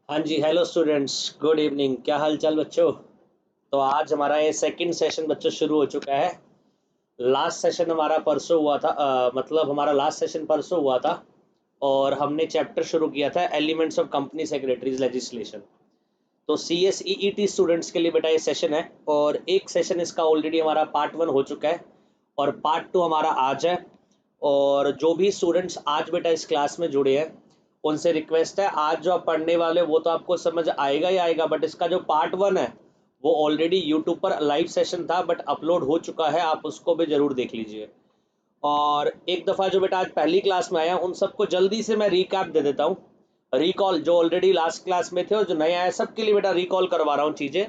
हाँ जी, hello students, good evening. क्या हाल चाल बच्चों? तो आज हमारा ये सेकंड सेशन बच्चों शुरू हो चुका है। लास्ट सेशन हमारा परसों हुआ था, मतलब हमारा लास्ट सेशन परसों हुआ था और हमने चैप्टर शुरू किया था elements of company secretaries legislation. तो C S E E T students के लिए बेटा ये सेशन है और एक सेशन इसका ऑलरेडी हमारा पार्ट 1 हो चुका है और पार्ट 2 हमारा आज है। और जो भी स्टूडेंट्स आज बेटा इस क्लास में जुड़े हैं उनसे रिक्वेस्ट है, आज जो आप पढ़ने वाले वो तो आपको समझ आएगा ही आएगा, बट इसका जो पार्ट 1 है वो ऑलरेडी यूट्यूब पर लाइव सेशन था बट अपलोड हो चुका है, आप उसको भी ज़रूर देख लीजिए। और एक दफ़ा जो बेटा आज पहली क्लास में आया उन सबको जल्दी से मैं रिकैप दे देता हूँ। रिकॉल जो ऑलरेडी लास्ट क्लास में थे और जो नए आए सबके लिए बेटा रिकॉल करवा रहा हूँ चीज़ें।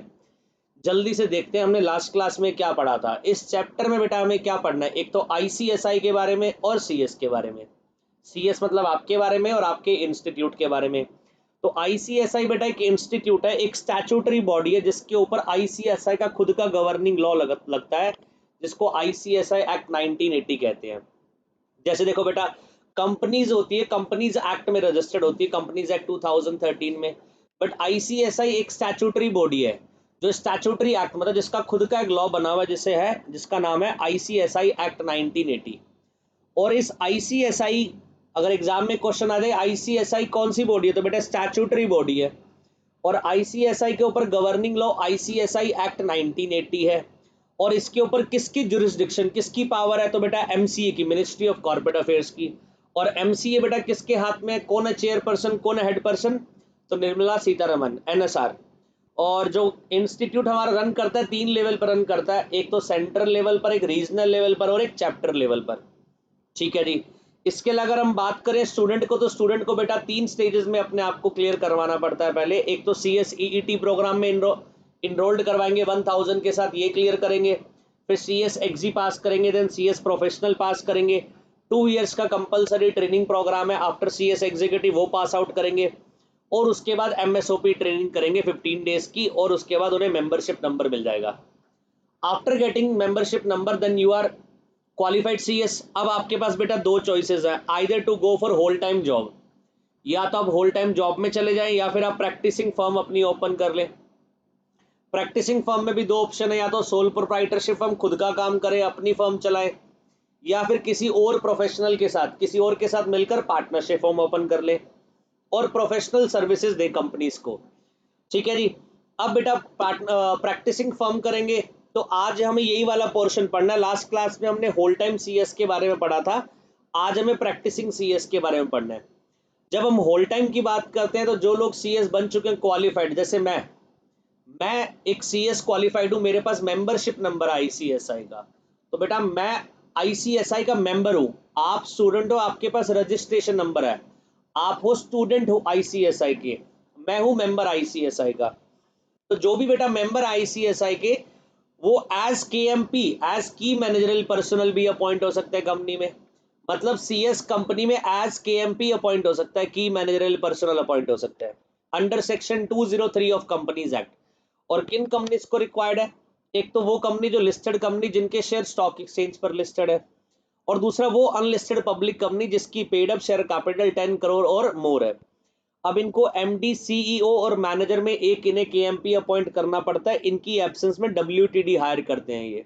जल्दी से देखते हैं हमने लास्ट क्लास में क्या पढ़ा था। इस चैप्टर में बेटा हमें क्या पढ़ना है, एक तो आईसीएसआई के बारे में और सीएस के बारे में। सीएस मतलब आपके बारे में और आपके इंस्टीट्यूट के बारे में। तो आईसीएसआई बेटा एक इंस्टीट्यूट है, एक स्टैट्यूटरी बॉडी है जिसके ऊपर आईसीएसआई का खुद का गवर्निंग लॉ लगता है, जिसको आईसीएसआई एक्ट 1980 कहते हैं। जैसे देखो बेटा, कंपनीज होती है, कंपनीज एक्ट में रजिस्टर्ड होती है, कंपनीज एक्ट 2013 में। बट आईसीएसआई एक स्टैट्यूटरी बॉडी है जो स्टैट्यूटरी एक्ट मतलब जिसका खुद का एक लॉ बना हुआ है, जिसे है जिसका नाम है आईसीएसआई एक्ट 1980। और इस आईसीएसआई, अगर एग्जाम में क्वेश्चन आ जाए आईसीएसआई कौन सी बॉडी है, तो बेटा स्टैट्यूटरी बॉडी है। और आईसीएसआई के ऊपर गवर्निंग लॉ आईसीएसआई एक्ट 1980 है। और इसके ऊपर किसकी जुरिस्डिक्शन, किसकी पावर है, तो बेटा एमसीए की, मिनिस्ट्री ऑफ कॉर्पोरेट अफेयर्स की। और एमसीए बेटा किसके हाथ में है, कौन है चेयरपर्सन, कौन है हेड पर्सन, तो निर्मला सीतारमन, एनएसआर। और जो इंस्टीट्यूट हमारा रन करता है 3 लेवल पर रन करता है, एक तो सेंट्रल लेवल पर, एक रीजनल लेवल पर और एक चैप्टर लेवल पर। ठीक है जी। इसके लिए अगर हम बात करें स्टूडेंट को, तो स्टूडेंट को बेटा 3 स्टेजेस में अपने आप को क्लियर करवाना पड़ता है। पहले एक तो C S E T program में इनरोल्ड करवाएंगे 1000 के साथ, ये क्लियर करेंगे। फिर सी एस एक्जी पास करेंगे, देन सी एस प्रोफेशनल पास करेंगे। 2 इयर्स का कंपलसरी ट्रेनिंग प्रोग्राम है आफ्टर सी एस एग्जीक्यूटिव, वो पास आउट करेंगे। और उसके बाद एमएसओपी ट्रेनिंग करेंगे 15 डेज की, और उसके बाद उन्हें मेंबरशिप नंबर मिल जाएगा। After getting membership number then you are qualified CS. अब आपके पास बेटा 2 चॉइसेस हैं, either to go for whole time job, या तो आप होल टाइम जॉब में चले जाएं या फिर आप प्रैक्टिसिंग फर्म अपनी ओपन कर लें। प्रैक्टिसिंग फर्म में भी 2 ऑप्शन है, या तो सोल प्रोप्राइटरशिप, हम खुद का काम करें, अपनी फर्म चलाएं, या फिर किसी और प्रोफेशनल के साथ, किसी और के साथ मिलकर पार्टनरशिप फर्म ओपन कर ले और प्रोफेशनल सर्विसेज दे कंपनीज को। ठीक है जी। अब बेटा प्रैक्टिसिंग फर्म करेंगे, तो आज हमें यही वाला पोर्शन पढ़ना है। लास्ट क्लास में हमने होल टाइम सीएस के बारे में पढ़ा था, आज हमें प्रैक्टिसिंग सीएस के बारे में पढ़ना है। जब हम होल टाइम की बात करते हैं तो जो लोग सीएस बन चुके हैं क्वालिफाइड, जैसे मैं एक सीएस क्वालिफाइड हूं, मेरे पास मेंबरशिप नंबर है आईसीएसआई का, तो बेटा मैं आईसीएसआई का मेंबर हूं। आप स्टूडेंट हो, आपके पास रजिस्ट्रेशन नंबर है, आप हो स्टूडेंट हो आईसीएसआई के, मैं हूं मेंबर आईसीएसआई का। तो जो भी बेटा मेंबर आईसीएसआई के, वो एज के एम पी, एज की मैनेजरल पर्सनल भी अपॉइंट हो सकते हैं कंपनी में। मतलब सीएस कंपनी में एज के एम पी अपॉइंट हो सकता है, की मैनेजरल पर्सनल अपॉइंट हो सकता है under section 203 of companies act. और किन कंपनीज को रिक्वायर्ड है, एक तो वो कंपनी जो लिस्टेड कंपनी जिनके शेयर स्टॉक एक्सचेंज पर लिस्टेड है, और दूसरा वो अनलिस्टेड पब्लिक कंपनी जिसकी paid up share capital 10 crore और मोर है। अब इनको एमडी, सीईओ और मैनेजर में एक इन्हें केएमपी अपॉइंट करना पड़ता है, इनकी एब्सेंस में डब्ल्यूटीडी हायर करते हैं ये।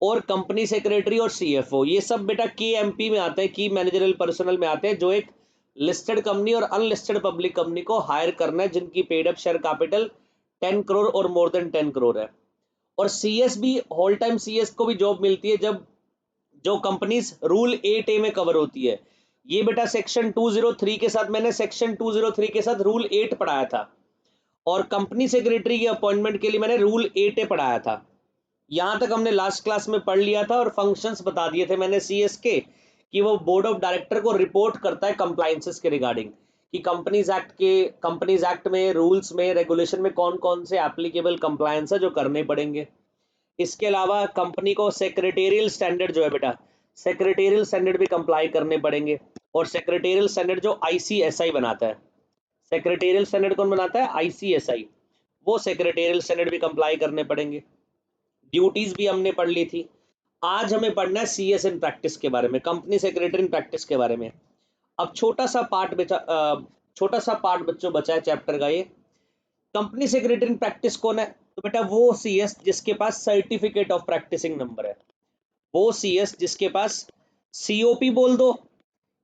और कंपनी सेक्रेटरी और सीएफओ, ये सब बेटा केएमपी में आते हैं, की मैनेजरल पर्सनल में आते हैं, जो एक लिस्टेड कंपनी और अनलिस्टेड पब्लिक कंपनी को हायर करना है जिनकी paid up share capital 10 crore और मोर देन 10 करोड़ है। और सीएस भी, होल टाइम सीएस को भी जॉब मिलती है जब जो कंपनीज रूल 8A में कवर होती है। ये बेटा सेक्शन 203 के साथ, मैंने सेक्शन 203 के साथ रूल 8 पढ़ाया था, और कंपनी सेक्रेटरी की अपॉइंटमेंट के लिए मैंने रूल 8A पढ़ाया था। यहां तक हमने लास्ट क्लास में पढ़ लिया था और फंक्शंस बता दिए थे मैंने सीएस के, कि वो बोर्ड ऑफ डायरेक्टर को रिपोर्ट करता है कंप्लायंसेस के रिगार्डिंग, कि कंपनीज एक्ट में, रूल्स में, रेगुलेशन में कौन कौन से एप्लीकेबल कंप्लायंस है जो करने पड़ेंगे। इसके अलावा कंपनी को सेक्रेटेरियल स्टैंडर्ड जो है बेटा, सेक्रेटेरियल स्टैंडर्ड भी कंप्लाई करने पड़ेंगे। और सेक्रेटेरियल स्टैंडर्ड जो आईसीएसआई बनाता है, सेक्रेटेरियल स्टैंडर्ड कौन बनाता है, आईसीएसआई, वो सेक्रेटेरियल स्टैंडर्ड भी कंप्लाई करने पड़ेंगे। ड्यूटीज भी हमने पढ़ ली थी। आज हमें पढ़ना है सीएस इन प्रैक्टिस के बारे में, कंपनी सेक्रेटरी इन प्रैक्टिस के बारे में। अब छोटा सा पार्ट बेटा छोटा सा पार्ट बच्चों बचा है चैप्टर का ये। कंपनी सेक्रेटरी इन प्रैक्टिस कौन है? तो बेटा वो सीएस जिसके पास सर्टिफिकेट ऑफ प्रैक्टिसिंग नंबर है, वो सीएस जिसके पास सीओपी बोल दो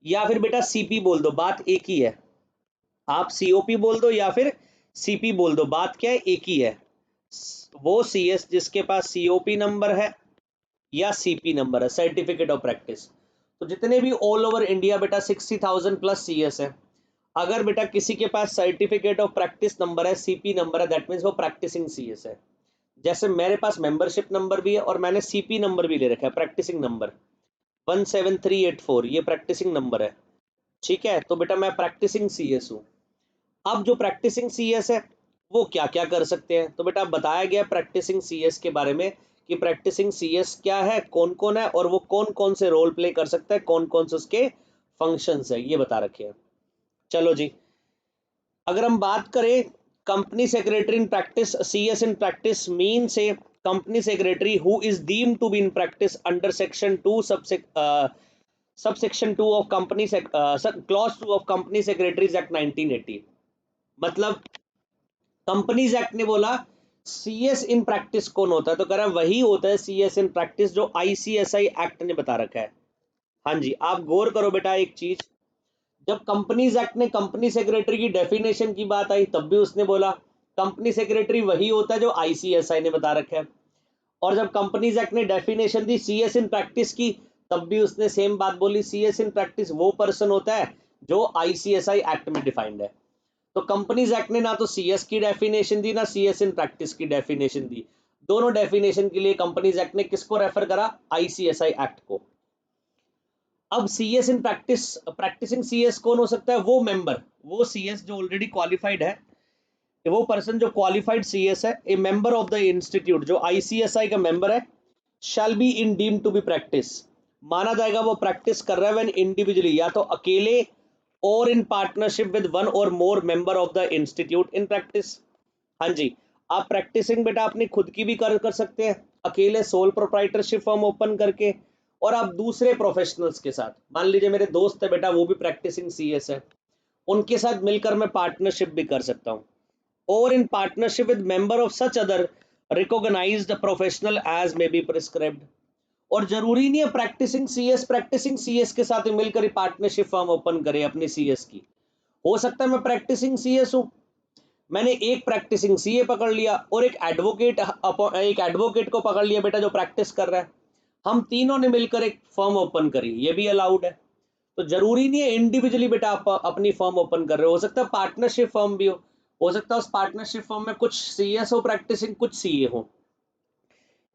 या फिर बेटा सीपी बोल दो, बात एक ही है। आप सीओपी बोल दो या फिर सीपी बोल दो, बात क्या है, एक ही है। वो सीएस जिसके पास सीओपी नंबर है या सीपी नंबर है, सर्टिफिकेट ऑफ प्रैक्टिस। तो जितने भी ऑल ओवर इंडिया बेटा 60,000 प्लस सीएस है, अगर बेटा किसी के पास सर्टिफिकेट ऑफ प्रैक्टिस नंबर है, सीपी नंबर है, दैट मीन्स वो प्रैक्टिसिंग सीएस है। जैसे मेरे पास मेंबरशिप नंबर भी है और मैंने सीपी नंबर भी ले रखा है, प्रैक्टिसिंग नंबर 17384, ये प्रैक्टिसिंग नंबर है। ठीक है, तो बेटा मैं प्रैक्टिसिंग सीएस हूँ। अब जो प्रैक्टिसिंग सीएस है वो क्या क्या कर सकते हैं, तो बेटा बताया गया प्रैक्टिसिंग सीएस के बारे में कि प्रैक्टिसिंग सीएस क्या है, कौन कौन है और वो कौन कौन से रोल प्ले कर सकता है, कौन कौन से उसके फंक्शंस है, ये बता रखे हैं। चलो जी, अगर हम बात करें company secretary in practice, CS in practice mean से company secretary who is deemed to be in practice under section 2 subsection 2 of company clause 2 of company secretaries act 1980। मतलब कंपनीज एक्ट ने बोला सीएस इन प्रैक्टिस कौन होता है, तो कह रहा है वही होता है सीएस इन प्रैक्टिस जो आईसीएसआई एक्ट ने बता रखा है। हाँ जी, आप गौर करो बेटा एक चीज, जब कंपनीज एक्ट ने कंपनी सेक्रेटरी की डेफिनेशन की बात आई तब भी उसने बोला कंपनी सेक्रेटरी वही होता है जो आईसीएसआई ने बता रखा है, और जब कंपनीज एक्ट ने definition the CS in practice की तब भी उसने सेम बात बोली, सीएस इन प्रैक्टिस वो पर्सन होता है जो आईसीएसआई एक्ट में डिफाइंड है। तो कंपनीज एक्ट ने ना तो सीएस की डेफिनेशन दी ना सीएस इन प्रैक्टिस की डेफिनेशन दी, दोनों डेफिनेशन के लिए कंपनीज एक्ट ने किसको रेफर करा, आईसीएसआई एक्ट को। अब CS in practice, practising CS कौन हो सकता है, वो मेंबर, वो सीएस जो ऑलरेडी क्वालिफाइड है, वो पर्सन जो क्वालिफाइड सीएस है, a member of the institute, जो आईसीएसआई का मेंबर है, shall be in deem to be practice, माना जाएगा वो प्रैक्टिस कर रहा है व्हेन इंडिविजुअली, या तो अकेले और in partnership with one or more member of the institute in practice. हाँ जी, आप प्रैक्टिसिंग बेटा अपनी खुद की भी कर सकते हैं, अकेले सोल प्रोप्राइटरशिप फर्म ओपन करके, और आप दूसरे प्रोफेशनल्स के साथ, मान लीजिए मेरे दोस्त है बेटा वो भी प्रैक्टिसिंग सीएस है, उनके साथ मिलकर मैं पार्टनरशिप भी कर सकता हूँ, और in partnership with member of such other recognised professional as may be prescribed. और जरूरी नहीं है प्रैक्टिसिंग सीएस के साथ मिलकर ही पार्टनरशिप फर्म ओपन करे अपनी सीएस की। हो सकता है मैं प्रैक्टिसिंग सीएस हूं, मैंने एक प्रैक्टिसिंग सीए पकड़ लिया और एक एडवोकेट को पकड़ लिया बेटा जो प्रैक्टिस कर रहा है, हम तीनों ने मिलकर एक फर्म ओपन करी, ये भी अलाउड है। तो जरूरी नहीं है इंडिविजुअली बेटा आप अपनी फर्म ओपन कर रहे हो सकता है पार्टनरशिप फर्म भी हो सकता है उस पार्टनरशिप फर्म में कुछ सीएस हो प्रैक्टिसिंग, कुछ सीए हो,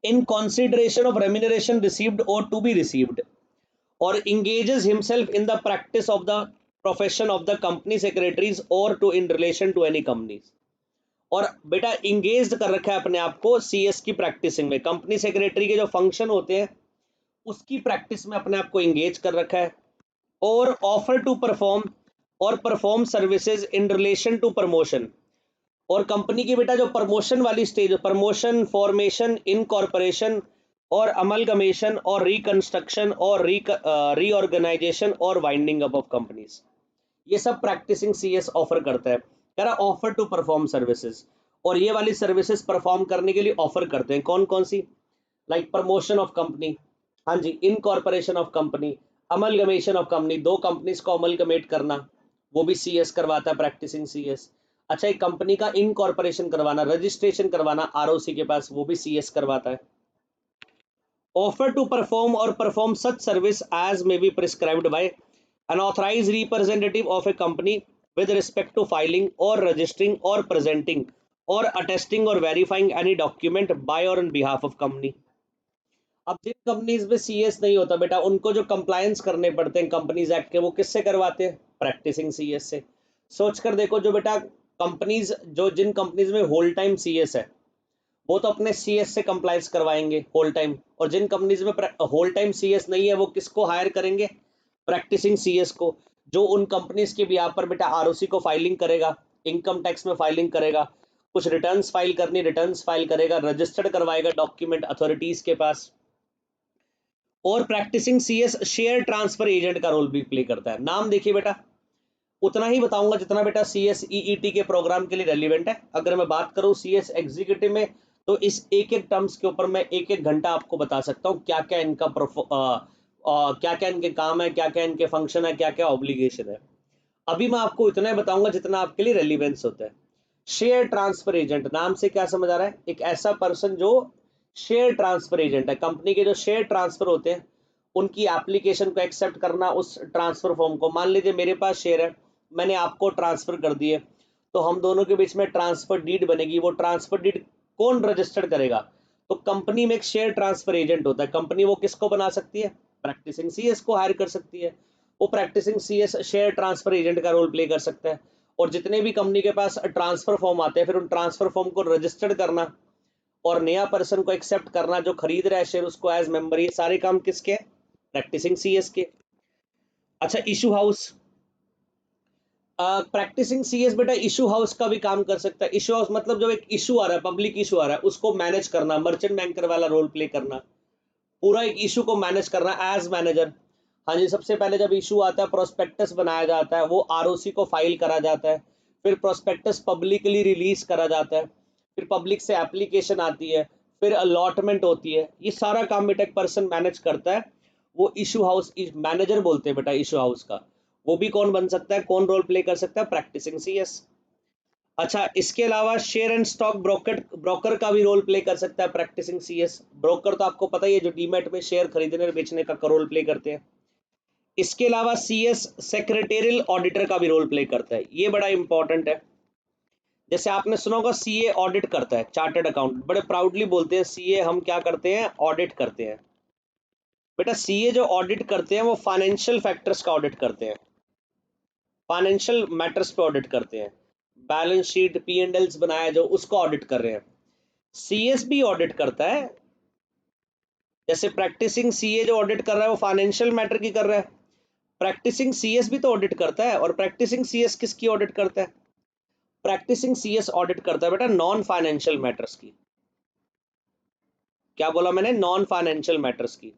in consideration of remuneration received or to be received, or engages himself in the practice of the profession of the company secretaries or to in relation to any companies। और बेटा engage कर रखा है अपने आप को CS की practising में, कंपनी सेक्रेटरी के जो फंक्शन होते हैं उसकी प्रैक्टिस में अपने आप को इंगेज कर रखा है, और ऑफर टू परफॉर्म और perform services in relation to promotion, और कंपनी की बेटा जो प्रमोशन वाली स्टेज, प्रमोशन, फॉर्मेशन, इनकॉर्पोरेशन और अमलगमेशन और रिकंस्ट्रक्शन और रीऑर्गेनाइजेशन और वाइंडिंग अप ऑफ कंपनीज, ये सब प्रैक्टिसिंग सीएस ऑफर करता है। कह रहा ऑफर टू परफॉर्म सर्विसेज, और ये वाली सर्विसेज परफॉर्म करने के लिए ऑफर करते हैं, कौन कौन सी, लाइक प्रमोशन ऑफ कंपनी, हाँ जी, incorporation of company, amalgamation of company, दो कंपनीज को अमलगमेट करना, वो भी सीएस करवाता है, प्रैक्टिसिंग सीएस। अच्छा, एक कंपनी का इनकॉर्पोरेशन करवाना, रजिस्ट्रेशन करवाना आरओसी के पास, वो भी सीएस करवाता है। ऑफर टू परफॉर्म और perform such service as may be prescribed by an authorized representative of a company with respect to filing or registering or presenting or attesting or verifying any document by or on behalf of company। अब जिन companies में CS नहीं होता बेटा उनको जो compliance करने पड़ते हैं कंपनीज एक्ट के, वो किससे करवाते हैं, प्रैक्टिसिंग सीएस से। सोच कर देखो, जो बेटा कंपनीज, जो जिन कंपनीज में होल टाइम सीएस है वो तो अपने सीएस से कंप्लायंस करवाएंगे होल टाइम, और जिन कंपनीज में होल टाइम सीएस नहीं है वो किसको हायर करेंगे, प्रैक्टिसिंग सीएस को, जो उन कंपनीज के बिहाफ पर बेटा आरओसी को फाइलिंग करेगा, इनकम टैक्स में फाइलिंग करेगा, कुछ रिटर्न्स फाइल करनी रिटर्न्स फाइल करेगा, रजिस्टर्ड करवाएगा डॉक्यूमेंट अथॉरिटीज के पास। और practising CS share transfer agent का रोल भी प्ले करता है। नाम देखिए बेटा, उतना ही बताऊंगा जितना बेटा CSEET के प्रोग्राम के लिए रेलिवेंट है। अगर मैं बात करूं CS एग्जीक्यूटिव में, तो इस एक एक टर्म्स के ऊपर मैं एक एक घंटा आपको बता सकता हूं, क्या क्या इनका क्या क्या इनके काम है, क्या क्या इनके फंक्शन है, क्या क्या ऑब्लिगेशन है। अभी मैं आपको इतना ही बताऊंगा जितना आपके लिए रेलिवेंस होता है। शेयर ट्रांसफर एजेंट नाम से क्या समझ आ रहा है? एक ऐसा पर्सन जो शेयर ट्रांसफर एजेंट है। कंपनी के जो शेयर ट्रांसफर होते हैं उनकी एप्लीकेशन को एक्सेप्ट करना, उस ट्रांसफर फॉर्म को। मान लीजिए मेरे पास शेयर है, मैंने आपको ट्रांसफर कर दिए, तो हम दोनों के बीच में ट्रांसफर डीड बनेगी। वो ट्रांसफर डीड कौन रजिस्टर्ड करेगा? तो कंपनी में एक शेयर ट्रांसफर एजेंट होता है। कंपनी वो किसको बना सकती है? प्रैक्टिसिंग सीएस को हायर कर सकती है। वो practising CS share transfer agent का रोल प्ले कर सकता है। और जितने भी कंपनी के पास ट्रांसफर फॉर्म आते हैं, फिर उन ट्रांसफर फॉर्म को रजिस्टर्ड करना और नया पर्सन को एक्सेप्ट करना जो खरीद रहा है शेयर उसको एज मेंबर, ये सारे काम किसके हैं? प्रैक्टिसिंग सीएस के। अच्छा, इशू हाउस। प्रैक्टिसिंग सीएस बेटा इशू हाउस का भी काम कर सकता है। इशू हाउस मतलब जब एक इशू आ रहा है, पब्लिक इशू आ रहा है, उसको मैनेज करना, मर्चेंट बैंकर वाला रोल प्ले करना, पूरा एक इशू को मैनेज करना एज मैनेजर। हाँ जी, सबसे पहले जब इशू आता है प्रोस्पेक्टस बनाया जाता है, वो आरओसी को फाइल करा जाता है, फिर प्रोस्पेक्टस पब्लिकली रिलीज करा जाता है, फिर पब्लिक से एप्लीकेशन आती है, फिर अलॉटमेंट होती है। ये सारा काम बेटा एक पर्सन मैनेज करता है, वो इशू हाउस मैनेजर बोलते हैं बेटा इशू हाउस का। वो भी कौन बन सकता है, कौन रोल प्ले कर सकता है? Practising CS. अच्छा, इसके अलावा share and stock broker broker का भी रोल प्ले कर सकता है प्रैक्टिसिंग सीएस। ब्रोकर तो आपको पता ही है, जो डीमैट में शेयर खरीदने और बेचने का रोल प्ले करते हैं। इसके अलावा सीएस सेक्रेटेरियल ऑडिटर का भी रोल प्ले करता है। ये बड़ा इंपॉर्टेंट है। जैसे आपने सुना होगा सीए ऑडिट करता है, चार्टर्ड अकाउंट बड़े प्राउडली बोलते हैं सीए हम क्या करते हैं? ऑडिट करते हैं। बेटा सीए जो ऑडिट करते हैं वो फाइनेंशियल फैक्टर्स का ऑडिट करते हैं, फाइनेंशियल मैटर्स पे ऑडिट करते हैं। Balance sheet P and else बनाया जो, उसको ऑडिट कर रहे हैं। सीएस भी ऑडिट करता है। जैसे प्रैक्टिसिंग सीए जो ऑडिट कर रहा है वो फाइनेंशियल मैटर की कर रहा है, प्रैक्टिसिंग सीएस भी तो ऑडिट करता है। और प्रैक्टिसिंग सीएस किसकी ऑडिट करता है? प्रैक्टिसिंग सीएस ऑडिट करता है बेटा नॉन फाइनेंशियल मैटर्स की। क्या बोला मैंने? नॉन फाइनेंशियल मैटर्स की।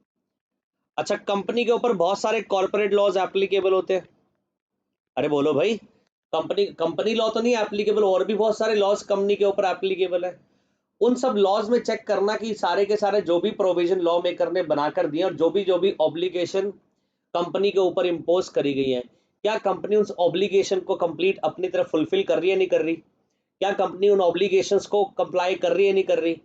अच्छा, कंपनी के ऊपर बहुत सारे कॉर्पोरेट लॉज एप्लीकेबल होते हैं। अरे बोलो भाई, कंपनी कंपनी लॉ तो नहीं एप्लीकेबल, और भी बहुत सारे लॉज कंपनी के ऊपर एप्लीकेबल है। उन सब लॉज में चेक करना कि सारे के सारे जो भी प्रोविजन लॉ मेकर ने बनाकर दिए और जो भी ऑब्लिगेशन कंपनी के ऊपर इम्पोज करी गई है, क्या कंपनी उस ऑब्लिगेशन को कंप्लीट अपनी तरफ फुलफिल कर रही है, नहीं कर रही? क्या कंपनी उन ऑब्लिगेशंस को कंप्लाई कर रही है, नहीं कर रही,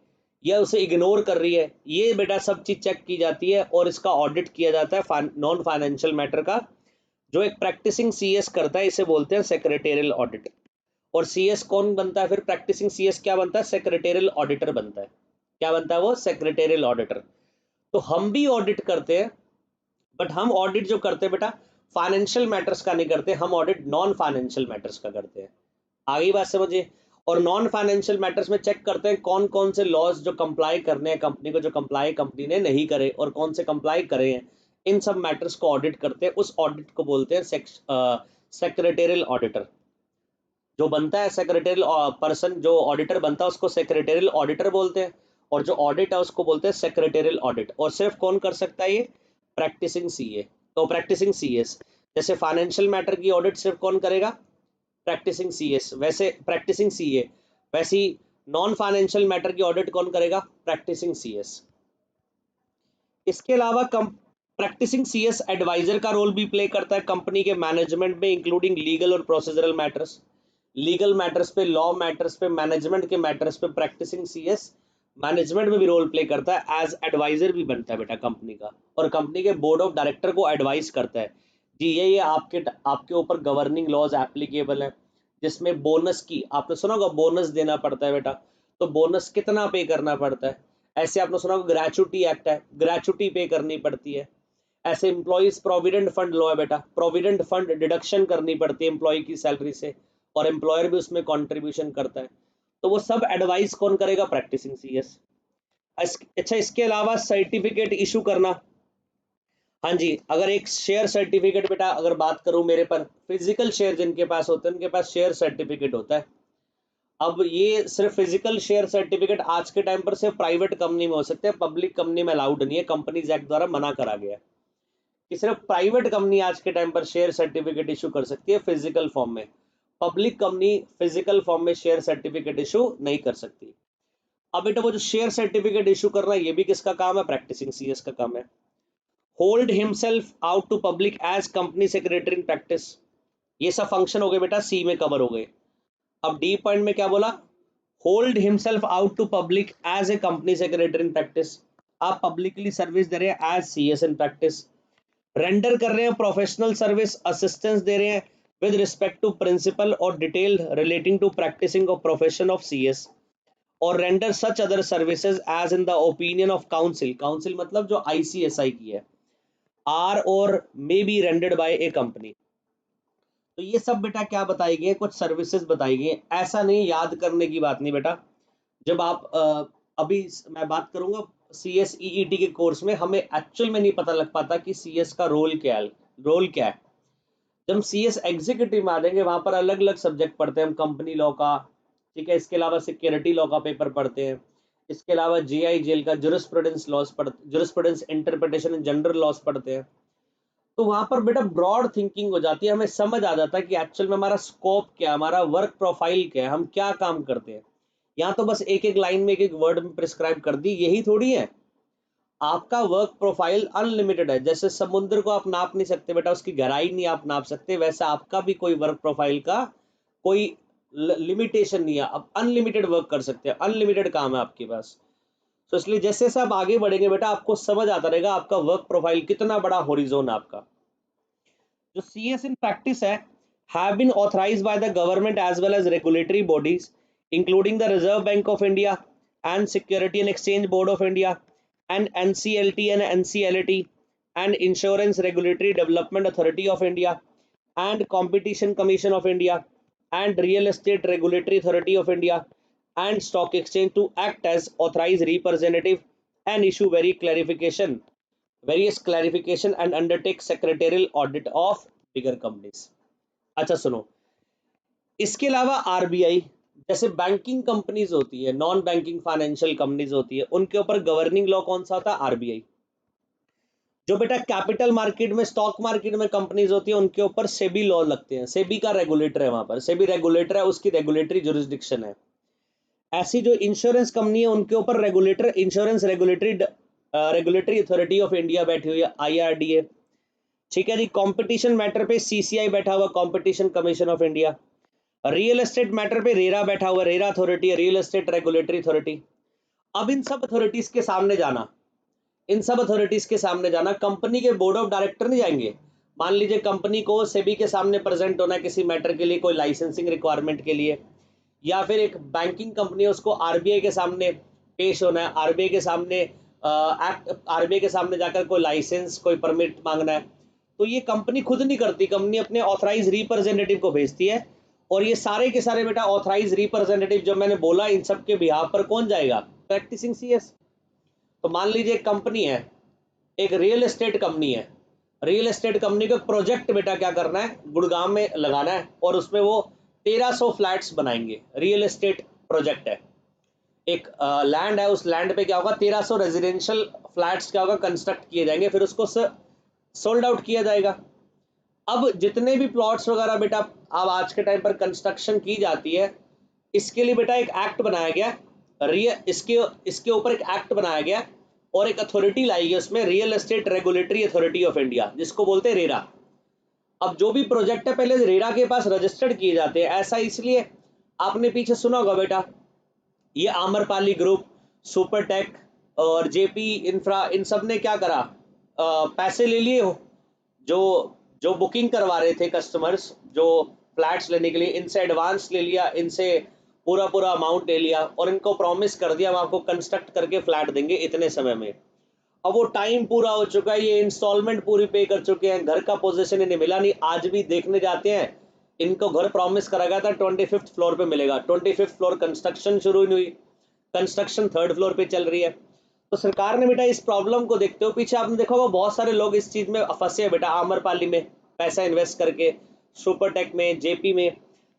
या उसे इग्नोर कर रही है? ये बेटा सब चीज चेक की जाती है और इसका ऑडिट किया जाता है नॉन फाइनेंशियल मैटर का। जो एक प्रैक्टिसिंग सीएस करता है इसे बोलते हैं सेक्रेटेरियल ऑडिट। और सीएस कौन बनता है फिर? प्रैक्टिसिंग सीएस क्या बनता है? सेक्रेटेरियल ऑडिटर बनता है। क्या बनता है वो? Secretarial auditor. तो हम भी ऑडिट करते हैं, बट हम ऑडिट जो करते हैं बेटा फाइनेंशियल मैटर्स का नहीं करते, हम ऑडिट नॉन फाइनेंशियल मैटर्स का करते हैं। आगे बात समझिए। और नॉन फाइनेंशियल मैटर्स में चेक करते हैं कौन कौन से लॉज जो कंप्लाई करने हैं कंपनी को, जो कंप्लाई कंपनी ने नहीं करे और कौन से कंप्लाई करे हैं। इन सब मैटर्स को ऑडिट करते हैं। उस ऑडिट को बोलते हैं सेक्रेटेरियल ऑडिटर। जो बनता है सेक्रेटेरियल पर्सन, जो ऑडिटर बनता है उसको सेक्रेटेरियल ऑडिटर बोलते हैं। और जो ऑडिट है उसको बोलते हैं सेक्रेटेरियल ऑडिट। और सिर्फ कौन कर सकता है ये? Practising CA. तो प्रैक्टिसिंग सीएस। जैसे फाइनेंशियल मैटर की ऑडिट सिर्फ कौन करेगा? Practising CS. वैसे प्रैक्टिसिंग सीए, वैसे ही नॉन फाइनेंशियल मैटर की ऑडिट कौन करेगा? Practising CS. इसके अलावा प्रैक्टिसिंग सीएस एडवाइजर का रोल भी प्ले करता है कंपनी के मैनेजमेंट में, इंक्लूडिंग लीगल और प्रोसीजरल मैटर्स। लीगल मैटर्स पे, लॉ मैटर्स पे, मैनेजमेंट के मैटर्स पे प्रैक्टिसिंग सीएस मैनेजमेंट में भी रोल प्ले करता है, एज एडवाइजर भी बनता है बेटा कंपनी का। और कंपनी के बोर्ड ऑफ डायरेक्टर को एडवाइस करता है जी ये आपके आपके ऊपर गवर्निंग लॉज एप्लीकेबल है, जिसमें बोनस की, आपने सुना होगा बोनस देना पड़ता है बेटा, तो बोनस कितना पे करना पड़ता है। ऐसे आपने सुना होगा ग्रेचुटी एक्ट है, ग्रेचुटी पे करनी पड़ती है। ऐसे एम्प्लॉइज प्रोविडेंट फंड लॉ है बेटा, प्रोविडेंट फंड डिडक्शन करनी पड़ती है एम्प्लॉय की सैलरी से, और एम्प्लॉयर भी उसमें कंट्रीब्यूशन करता है। तो वो सब एडवाइस कौन करेगा? Practising CS. अच्छा, इसके अलावा सर्टिफिकेट इशू करना। हाँ जी, अगर एक शेयर सर्टिफिकेट बेटा, अगर बात करूं मेरे पर फिजिकल शेयर जिनके पास होते हैं उनके पास शेयर सर्टिफिकेट होता है। अब ये सिर्फ फिजिकल शेयर सर्टिफिकेट आज के टाइम पर सिर्फ प्राइवेट कंपनी में हो सकते हैं, पब्लिक कंपनी में अलाउड नहीं है, कंपनीज एक्ट द्वारा मना करा गया है। कि सिर्फ प्राइवेट कंपनी आज के टाइम पर शेयर सर्टिफिकेट इशू कर सकती है फिजिकल फॉर्म में, पब्लिक कंपनी फिजिकल फॉर्म में शेयर सर्टिफिकेट इशू नहीं कर सकती। अब बेटा वो जो शेयर सर्टिफिकेट इशू करना है ये भी किसका काम है? प्रैक्टिसिंग सीएस का काम है। Hold himself out to public as company secretary in practice, ये सब फंक्शन हो गए बेटा, सी में कवर हो गए। अब डी पॉइंट में क्या बोला? Hold himself out to public as a company secretary in practice, आप पब्लिकली सर्विस दे रहे हैं as CS in practice. Render कर रहे हैं प्रोफेशनल सर्विस, असिस्टेंस दे रहे हैं विद रिस्पेक्ट टू प्रिंसिपल और detail relating to practicing of profession of CS, और render such other services as in the opinion of council, council मतलब जो आईसीएसआई की है, are or may be rendered by A company. तो ये सब बेटा क्या बताई गई है? कुछ सर्विसेज बताई गई है। ऐसा नहीं, याद करने की बात नहीं बेटा। जब आप अभी मैं बात करूंगा सीएस ईईटी के कोर्स में, हमें एक्चुअल में नहीं पता लग पाता कि सीएस का रोल क्या है, रोल क्या है। जब हम सीएस एग्जीक्यूटिव में आ जाएंगे वहां पर अलग अलग सब्जेक्ट पढ़ते हैं हम, कंपनी लॉ का, ठीक है, इसके अलावा सिक्योरिटी लॉ का पेपर पढ़ते हैं, इसके अलावा जीआई जेल का जुरिस्प्रूडेंस लॉस पढ़ते, jurisprudence interpretation and general loss पढ़ते हैं। तो वहां पर बेटा ब्रॉड थिंकिंग हो जाती है, हमें समझ आ जाता है कि एक्चुअल में हमारा स्कोप क्या है, हमारा वर्क प्रोफाइल क्या है, हम क्या काम करते हैं। यहाँ तो बस एक एक लाइन में एक एक वर्ड में प्रिस्क्राइब कर दी, यही थोड़ी है। आपका वर्क प्रोफाइल अनलिमिटेड है। जैसे समुद्र को आप नाप नहीं सकते बेटा, उसकी गहराई नहीं आप नाप सकते, वैसा आपका भी कोई वर्क प्रोफाइल का कोई लिमिटेशन नहीं है। आप अनलिमिटेड वर्क कर सकते हैं, अनलिमिटेड काम है आपके पास। तो इसलिए जैसे जैसे आप आगे बढ़ेंगे बेटा आपको समझ आता रहेगा आपका वर्क प्रोफाइल कितना बड़ा होरिजोन है आपका। जो CS in practice है have been authorized by the government as well as regulatory bodies including the Reserve Bank of India and Security and Exchange Board of India and NCLT and NCLT and Insurance Regulatory Development Authority of India and Competition Commission of India and Real Estate Regulatory Authority of India and Stock Exchange to act as authorized representative and issue various clarification and undertake secretarial audit of bigger companies। अच्छा सुनो, इसके अलावा RBI जैसे banking companies होती है, non banking financial companies होती है, उनके ऊपर गवर्निंग लॉ कौन सा होता है? आरबीआई। जो बेटा कैपिटल मार्केट में, स्टॉक मार्केट में कंपनीज होती है उनके ऊपर सेबी लॉ लगते हैं, सेबी का रेगुलेटर है, वहां पर सेबी रेगुलेटर है, उसकी रेगुलेटरी जुरिस्डिक्शन है। ऐसी जो इंश्योरेंस कंपनी है उनके ऊपर regulator, insurance regulatory authority of India बैठी हुई है, IRDA। ठीक है जी। कंपटीशन मैटर पे CCI बैठा हुआ, competition commission of India. Real estate matter पे रेरा बैठा हुआ, RERA authority, real estate regulatory authority. अब इन सब अथॉरिटीज के सामने जाना, इन सब अथॉरिटीज के सामने जाना, कंपनी के बोर्ड ऑफ डायरेक्टर नहीं जाएंगे। मान लीजिए कंपनी को सेबी के सामने प्रेजेंट होना है किसी मैटर के लिए, कोई लाइसेंसिंग रिक्वायरमेंट के लिए, या फिर एक बैंकिंग कंपनी है उसको आरबीआई के सामने पेश होना है, आरबीआई के सामने आरबीआई के सामने जाकर कोई लाइसेंस, कोई परमिट मांगना है, तो ये कंपनी खुद नहीं करती, कंपनी अपने ऑथराइज रिप्रेजेंटेटिव को भेजती है। और ये सारे के सारे बेटा ऑथराइज रिप्रेजेंटेटिव जो मैंने बोला इन सब के बिहाफ पर कौन जाएगा? Practising CS. तो मान लीजिए एक कंपनी है, एक रियल एस्टेट कंपनी है, रियल एस्टेट कंपनी को प्रोजेक्ट बेटा क्या करना है? गुड़गांव में लगाना है, और उसमें वो 1300 फ्लैट्स बनाएंगे। रियल एस्टेट प्रोजेक्ट है, एक लैंड है, उस लैंड पे क्या होगा? 1300 रेजिडेंशियल फ्लैट्स क्या होगा? कंस्ट्रक्ट किए जाएंगे, फिर उसको सोल्ड आउट किया जाएगा। अब जितने भी प्लॉट्स वगैरह बेटा अब आज के टाइम पर कंस्ट्रक्शन की जाती है, इसके लिए बेटा एक एक्ट बनाया गया, इसके ऊपर एक एक्ट बनाया गया और एक अथॉरिटी लाई गई उसमें, real estate regulatory authority of India, जिसको बोलते हैं रेरा। अब जो भी प्रोजेक्ट है पहले रेरा के पास रजिस्टर्ड किए जाते हैं। ऐसा इसलिए, आपने पीछे सुना होगा बेटा, ये आम्रपाली ग्रुप, सुपरटेक और जेपी इंफ्रा, इन सब ने क्या करा? पैसे ले लिए हो, जो जो बुकिंग करवा रहे थे कस्टमर्स, जो फ्लैट्स लेने के लिए, इनसे एडवांस ले लिया, इनसे पूरा पूरा अमाउंट ले लिया और इनको प्रॉमिस कर दिया हम आपको कंस्ट्रक्ट करके फ्लैट देंगे इतने समय में। अब वो टाइम पूरा हो चुका है, ये इंस्टॉलमेंट पूरी पे कर चुके हैं, घर का पोजीशन इन्हें मिला नहीं, आज भी देखने जाते हैं, इनको घर प्रॉमिस करा गया था 25th फ्लोर पे मिलेगा, 25th फ्लोर कंस्ट्रक्शन शुरू नहीं हुई, कंस्ट्रक्शन 3rd फ्लोर पे चल रही है। तो सरकार ने बेटा इस प्रॉब्लम को देखते हुए, पीछे आपने देखा होगा बहुत सारे लोग इस चीज में फंसे हैं बेटा, आम्रपाली में पैसा इन्वेस्ट करके, सुपरटेक में, जेपी में।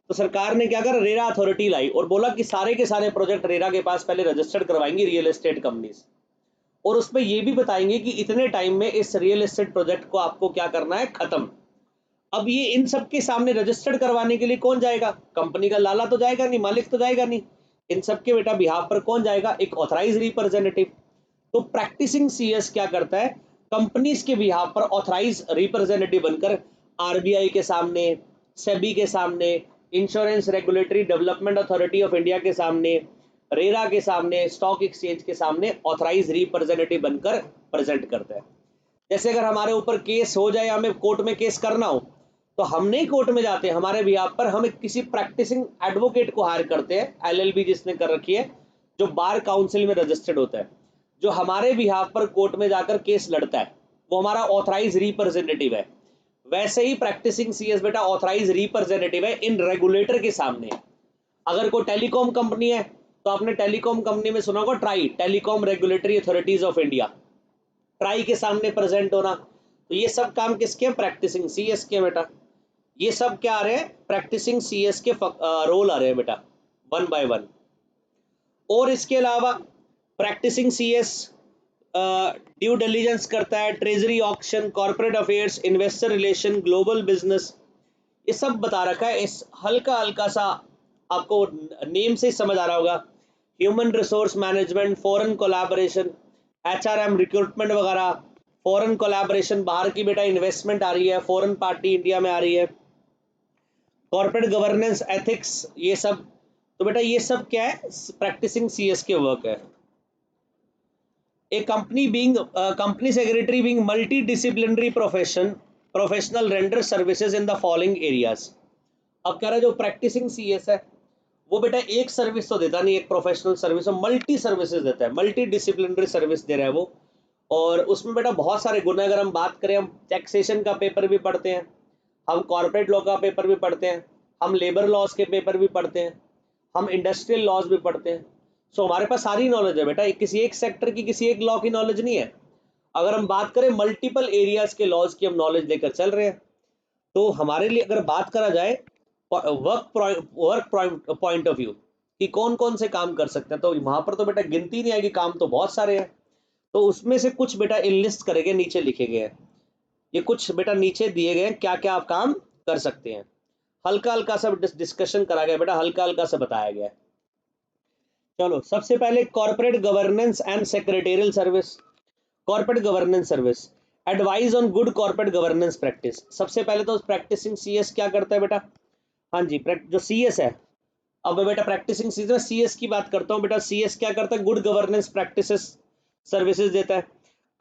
तो सरकार ने क्या करा? रेरा अथॉरिटी लाई और बोला कि सारे के सारे प्रोजेक्ट रेरा के पास पहले रजिस्टर्ड करवाएंगी रियल एस्टेट कंपनीज। और उसमें ये भी बताएंगे कि इतने टाइम में इस रियल एस्टेट प्रोजेक्ट को आपको क्या करना है, खत्म। अब ये इन सब के सामने रजिस्टर्ड करवाने के लिए कौन जाएगा? कंपनी का लाला तो जाएगा नहीं, मालिक तो जाएगा नहीं। इन सब के बेटा बिहाफ पर कौन जाएगा? एक ऑथराइज रिप्रेजेंटेटिव। तो प्रैक्टिसिंग सीएस क्या करता है? कंपनीज के बिहाफ पर ऑथराइज रिप्रेजेंटेटिव बनकर आरबीआई के सामने, सेबी के सामने, insurance regulatory development authority of India के सामने, रेरा के सामने, स्टॉक एक्सचेंज के सामने ऑथराइज रिप्रेजेंटेटिव बनकर प्रेजेंट करता है। जैसे अगर हमारे ऊपर केस हो जाए, हमें कोर्ट में केस करना हो, तो हम नहीं कोर्ट में जाते, हमारे बिहाफ पर हम किसी प्रैक्टिसिंग एडवोकेट को हायर करते हैं, एलएलबी जिसने कर रखी है, जो बार काउंसिल में रजिस्टर्ड होता है, जो हमारे बिहाफ पर कोर्ट में जाकर केस लड़ता है, वो हमारा ऑथराइज रिप्रेजेंटेटिव है। वैसे ही प्रैक्टिसिंग सीएस बेटा ऑथराइज रिप्रेजेंटेटिव है इन रेगुलेटर के सामने। अगर कोई टेलीकॉम कंपनी है, तो आपने टेलीकॉम कंपनी में सुना होगा try, telecom regulatory authorities of India, try के सामने प्रेजेंट होना। तो ये सब काम किसके हैं? प्रैक्टिसिंग सीएस के बेटा। ये सब क्या आ रहे हैं? प्रैक्टिसिंग सीएस के रोल आ रहे हैं बेटा, वन बाय वन। और इसके अलावा प्रैक्टिसिंग सीएस ड्यू डिलीजेंस करता है, treasury auction, corporate affairs, investor relation, global business, ये सब बता रखा है। इस हल्का हल्का सा आपको नेम से समझ आ रहा होगा, human resource management, foreign collaboration, HRM, recruitment वगैरह, फॉरेन कोलैबोरेशन, बाहर की बेटा इन्वेस्टमेंट आ रही है, फॉरेन पार्टी इंडिया में आ रही है, कॉर्पोरेट गवर्नेंस, एथिक्स, ये सब। तो बेटा ये सब क्या है? प्रैक्टिसिंग सीएस के वर्क है। A company secretary being multidisciplinary professional render services in the following areas। अब कह रहा है जो प्रैक्टिसिंग सीएस है वो बेटा एक सर्विस तो देता नहीं, एक प्रोफेशनल सर्विस, मल्टी सर्विसेज देता है, मल्टी डिसिप्लिनरी सर्विस दे रहा है वो। और उसमें बेटा बहुत सारे गुण है। अगर हम बात करें, हम टैक्सेशन का पेपर भी पढ़ते हैं, हम कॉर्पोरेट लॉ का पेपर भी पढ़ते हैं, हम लेबर लॉज के पेपर भी पढ़ते हैं, हम इंडस्ट्रियल लॉज भी पढ़ते हैं। सो हमारे पास सारी नॉलेज है बेटा, किसी एक सेक्टर की, किसी एक लॉ की नॉलेज नहीं है। अगर हम बात करें मल्टीपल एरियाज के लॉज की हम नॉलेज लेकर चल रहे हैं। तो हमारे लिए अगर बात करा जाए वर्क पॉइंट ऑफ व्यू कि कौन कौन से काम कर सकते हैं, तो वहां पर तो बेटा गिनती नहीं आएगी, काम तो बहुत सारे हैं। तो उसमें से कुछ बेटा इनलिस्ट करेंगे, नीचे लिखे गए हैं, ये कुछ बेटा नीचे दिए गए हैं क्या क्या आप काम कर सकते हैं। हल्का हल्का सा डिस्कशन करा गया बेटा, हल्का हल्का सा बताया गया। चलो सबसे पहले corporate governance and secretarial service. Corporate governance service, advice on good corporate governance practice. सबसे पहले तो प्रैक्टिसिंग सीएस क्या करता है बेटा? हाँ जी, जो सीएस है, अब बेटा प्रैक्टिसिंग सीएस में सीएस की बात करता हूँ बेटा। सीएस क्या करता है? गुड गवर्नेंस प्रैक्टिसेस सर्विसेज देता है।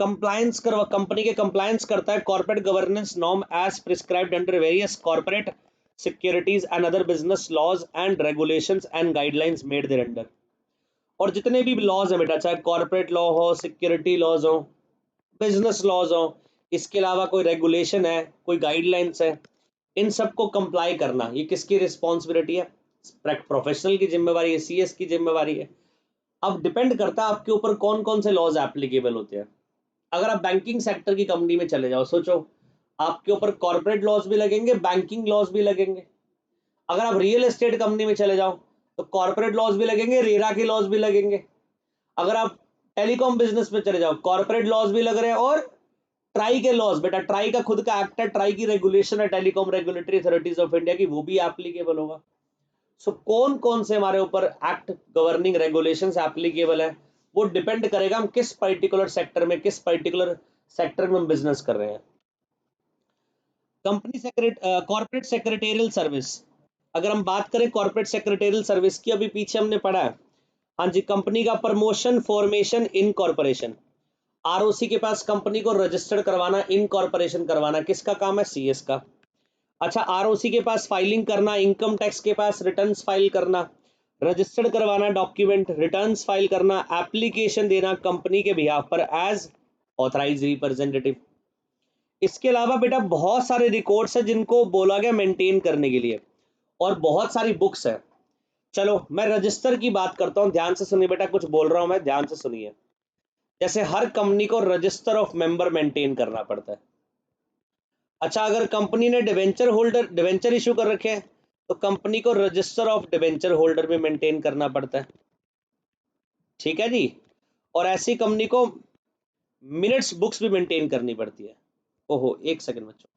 कंप्लायंस करवा, कंपनी के कंप्लायंस करता है corporate governance norm as prescribed under various corporate securities and other business laws and regulations and guidelines made there under. और जितने भी लॉज है बेटा, चाहे कॉर्पोरेट लॉ हो, सिक्योरिटी लॉज हो, बिजनेस लॉज हो, इसके अलावा कोई रेगुलेशन है, कोई गाइडलाइंस है, इन सबको कंप्लाई करना ये किसकी रिस्पॉन्सिबिलिटी है? प्रोफेशनल की जिम्मेवारी है, सीएस की जिम्मेवारी है। अब डिपेंड करता है आपके ऊपर कौन कौन से लॉज एप्लीकेबल होते हैं। अगर आप बैंकिंग सेक्टर की कंपनी में चले जाओ, सोचो आपके ऊपर कॉर्पोरेट लॉज भी लगेंगे, बैंकिंग लॉज भी लगेंगे। अगर आप रियल एस्टेट कंपनी में चले जाओ तो कॉर्पोरेट लॉज भी लगेंगे, रेरा के लॉज भी लगेंगे। अगर आप टेलीकॉम बिजनेस में चले जाओ, कॉर्पोरेट लॉज भी लग रहे हैं और ट्राई के लॉज, बेटा ट्राई का खुद का एक्ट है, ट्राई की रेगुलेशन है, telecom regulatory authorities of India की, वो भी एप्लीकेबल होगा। सो कौन कौन से हमारे ऊपर एक्ट गवर्निंग रेगुलेशंस एप्लीकेबल है, वो डिपेंड करेगा हम किस पर्टिकुलर सेक्टर में, किस पर्टिकुलर सेक्टर में हम बिजनेस कर रहे हैं। कंपनी कॉर्पोरेट सेक्रेटेरियल सर्विस, अगर हम बात करें कॉर्पोरेट सेक्रेटेरियल सर्विस की, अभी पीछे हमने पढ़ा है, हाँ जी, कंपनी का प्रमोशन, फॉर्मेशन, इनकॉर्पोरेशन। आरओसी के पास कंपनी को रजिस्टर्ड करवाना, इनकॉर्पोरेशन करवाना किसका काम है? सीएस का। अच्छा, आरओसी के पास फाइलिंग करना, इनकम टैक्स के पास रिटर्न्स फाइल करना, रजिस्टर्ड करवाना डॉक्यूमेंट, रिटर्न्स फाइल करना, एप्लीकेशन देना कंपनी के बिहाफ पर एज ऑथराइज रिप्रेजेंटेटिव। इसके अलावा बेटा बहुत सारे रिकॉर्ड्स हैं जिनको बोला गया मेंटेन करने के लिए, और बहुत सारी बुक्स है। चलो मैं रजिस्टर की बात करता हूँ, ध्यान से सुनिए बेटा, कुछ बोल रहा हूँ मैं, ध्यान से सुनिए। जैसे हर कंपनी को रजिस्टर ऑफ मेंबर मेंटेन करना पड़ता है। अच्छा, अगर कंपनी ने डिवेंचर इशू कर रखे हैं तो कंपनी को रजिस्टर ऑफ डिवेंचर होल्डर भी मेंटेन करना पड़ता है। ठीक है जी। और ऐसी कंपनी को मिनट्स बुक्स भी मेंटेन करनी पड़ती है। ओहो, एक सेकंड बच्चों।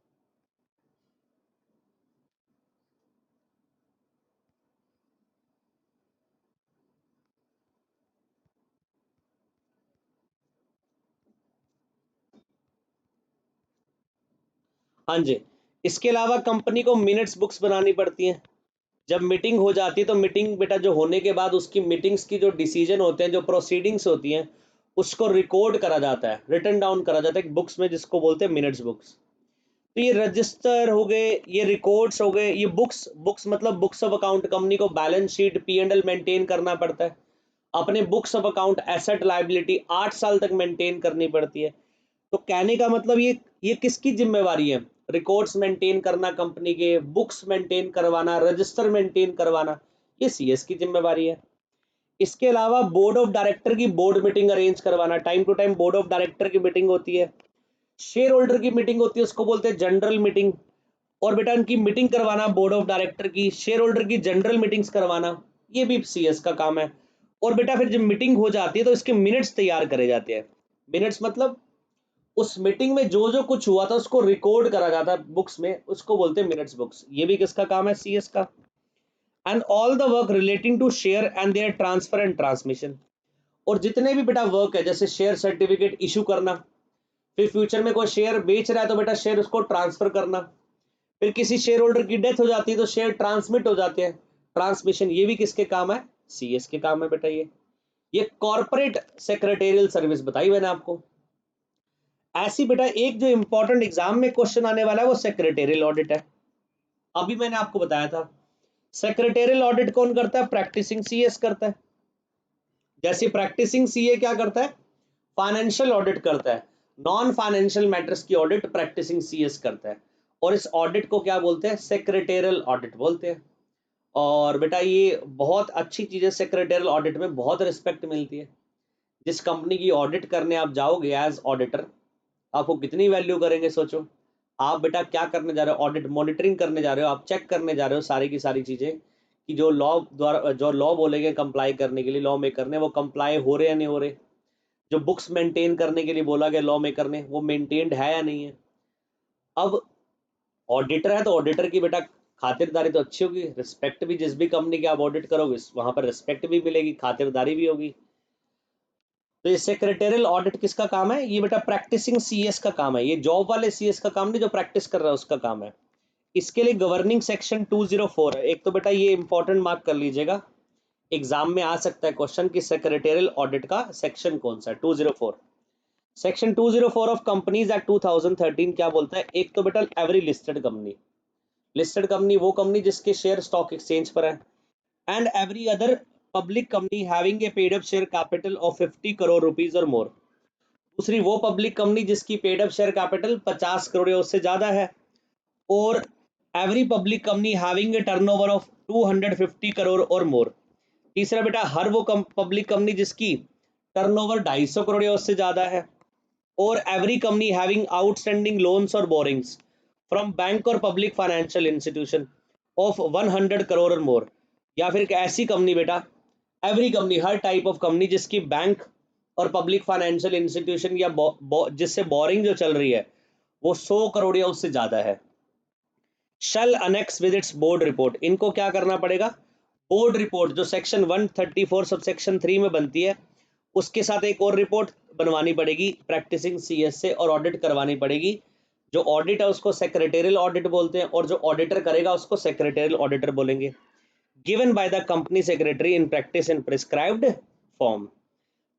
हाँ जी, इसके अलावा कंपनी को मिनट्स बुक्स बनानी पड़ती हैं। जब मीटिंग हो जाती है तो मीटिंग बेटा जो होने के बाद उसकी मीटिंग्स की जो डिसीजन होते हैं, जो प्रोसीडिंग्स होती हैं, उसको रिकॉर्ड करा जाता है, रिटन डाउन करा जाता है बुक्स में, जिसको बोलते हैं मिनट्स बुक्स। तो ये रजिस्टर हो गए, ये रिकॉर्ड्स हो गए, ये बुक्स बुक्स मतलब बुक्स ऑफ अकाउंट। कंपनी को balance sheet P and L maintain करना पड़ता है। अपने books of account asset liability 8 साल तक मेंटेन करनी पड़ती है। तो कहने का मतलब ये किसकी जिम्मेवारी है? रिकॉर्ड्स मेंटेन करना, कंपनी के बुक्स मेंटेन करवाना, रजिस्टर मेंटेन करवाना, ये सीएस की जिम्मेवारी है। इसके अलावा बोर्ड ऑफ डायरेक्टर की बोर्ड मीटिंग अरेंज करवाना, time to time board of director की मीटिंग होती है, शेयर होल्डर की मीटिंग होती है, उसको बोलते हैं जनरल मीटिंग। और बेटा इनकी मीटिंग करवाना, बोर्ड ऑफ डायरेक्टर की, शेयर होल्डर की जनरल मीटिंग्स करवाना, ये भी सीएस का काम है। और बेटा फिर जब मीटिंग हो जाती है तो इसके मिनट्स तैयार करे जाते हैं। मिनट्स मतलब उस मीटिंग में जो जो कुछ हुआ था उसको रिकॉर्ड करा जाता है बुक्स में, उसको बोलते हैं मिनट्स बुक्स। ये भी किसका काम है? सीएस का। And all the work relating to share and their transfer and transmission. और जितने भी बेटा वर्क है, जैसे शेयर सर्टिफिकेट इशू करना, फिर फ्यूचर में कोई शेयर बेच रहा है तो बेटा शेयर उसको ट्रांसफर करना, फिर किसी शेयर होल्डर की डेथ हो जाती है तो शेयर ट्रांसमिट हो जाते हैं, ट्रांसमिशन, ये भी किसके काम है? सीएस के काम है बेटा। ये कॉर्पोरेट सेक्रेटेरियल सर्विस बताई मैंने आपको। ऐसी बेटा एक जो इंपॉर्टेंट एग्जाम में क्वेश्चन आने वाला है वो सेक्रेटेरियल ऑडिट है। अभी मैंने आपको बताया था सेक्रेटेरियल ऑडिट कौन करता है? प्रैक्टिसिंग सीएस करता है। जैसे प्रैक्टिसिंग सीए क्या करता है? फाइनेंशियल ऑडिट करता है। नॉन फाइनेंशियल मैटर्स की ऑडिट प्रैक्टिसिंग सीएस करता है। और इस ऑडिट को क्या बोलते हैं? सेक्रेटेरियल ऑडिट बोलते हैं। और बेटा ये बहुत अच्छी चीज है, सेक्रेटेरियल ऑडिट में बहुत रिस्पेक्ट मिलती है। जिस कंपनी की ऑडिट करने आप जाओगे एज ऑडिटर, आपको कितनी वैल्यू करेंगे सोचो। आप बेटा क्या करने जा रहे हो? ऑडिट मॉनिटरिंग करने जा रहे हो, आप चेक करने जा रहे हो सारी की सारी चीजें कि जो लॉ द्वारा जो लॉ बोलेंगे कंप्लाई करने के लिए लॉ मेकर ने, वो कंप्लाई हो रहे या नहीं हो रहे। जो बुक्स मेंटेन करने के लिए बोला गया लॉ मेकर ने, वो मेंटेन्ड है या नहीं है। अब ऑडिटर है तो ऑडिटर की बेटा खातिरदारी तो अच्छी होगी, रिस्पेक्ट भी, जिस भी कंपनी की आप ऑडिट करोगे वहां पर रिस्पेक्ट भी मिलेगी, खातिरदारी भी होगी। तो ये सेक्रेटेरियल ऑडिट किसका काम है? ये बेटा प्रैक्टिसिंग सीएस का काम है। ये जॉब वाले सीएस का काम नहीं, जो प्रैक्टिस कर रहा है उसका काम है। इसके लिए गवर्निंग सेक्शन 204 है। एक तो बेटा ये इंपॉर्टेंट मार्क कर लीजिएगा, एग्जाम में आ सकता है क्वेश्चन कि सेक्रेटेरियल ऑडिट का सेक्शन कौन सा है? 204। सेक्शन 204 ऑफ कंपनीज एक्ट 2013 क्या बोलता है? एक तो बेटा every listed company, listed company वो कंपनी जिसके शेयर स्टॉक एक्सचेंज पर है, and every other public company having a paid up share capital of 50 crore rupees और मोर। दूसरी वो पब्लिक कंपनी जिसकी paid up share capital 50 crore या उससे ज्यादा है। और every public company having a turnover of 250 crore और मोर। तीसरा बेटा हर वो पब्लिक कंपनी जिसकी टर्नओवर 250 करोड़ या उससे ज्यादा है। और every company having outstanding loans और बोरिंग्स फ्रॉम बैंक और public financial institution of 100 crore और मोर। या फिर एक ऐसी कंपनी बेटा, every company, her type of company जिसकी बैंक और पब्लिक फाइनेंशियल इंस्टीट्यूशन या जिससे बोरिंग जो चल रही है वो 100 करोड़ या उससे ज्यादा है, shall annex with its board report. इनको क्या करना पड़ेगा? बोर्ड रिपोर्ट जो सेक्शन 134 सब सेक्शन 3 में बनती है, उसके साथ एक और रिपोर्ट बनवानी पड़ेगी प्रैक्टिसिंग सीएस से, और ऑडिट करवानी पड़ेगी। जो ऑडिट है उसको सेक्रेटेरियल ऑडिट बोलते हैं, और जो ऑडिटर करेगा उसको सेक्रेटेरियल ऑडिटर बोलेंगे। Given by the company secretary in practice in prescribed form.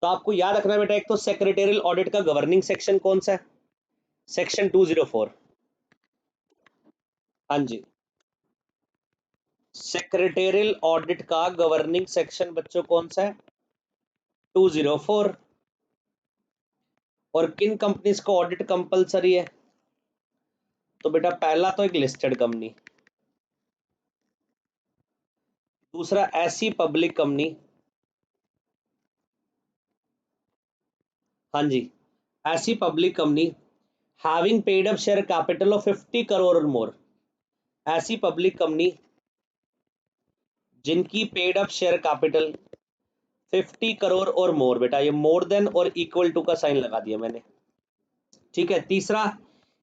तो आपको याद रखना बेटा, एक तो सेक्रेटेरियल ऑडिट का गवर्निंग सेक्शन कौन सा है? सेक्शन 204। हाँ जी, सेक्रेटेरियल ऑडिट का गवर्निंग सेक्शन बच्चों कौन सा है? 204। और किन कंपनीज को ऑडिट कंपलसरी है? तो बेटा पहला तो एक लिस्टेड कंपनी, दूसरा ऐसी पब्लिक कंपनी, हाँ जी, ऐसी public company having paid up share capital of 50 crore और मोर। ऐसी पब्लिक कंपनी जिनकी paid up share capital 50 crore और मोर। बेटा ये मोर देन और इक्वल टू का साइन लगा दिया मैंने। ठीक है। तीसरा,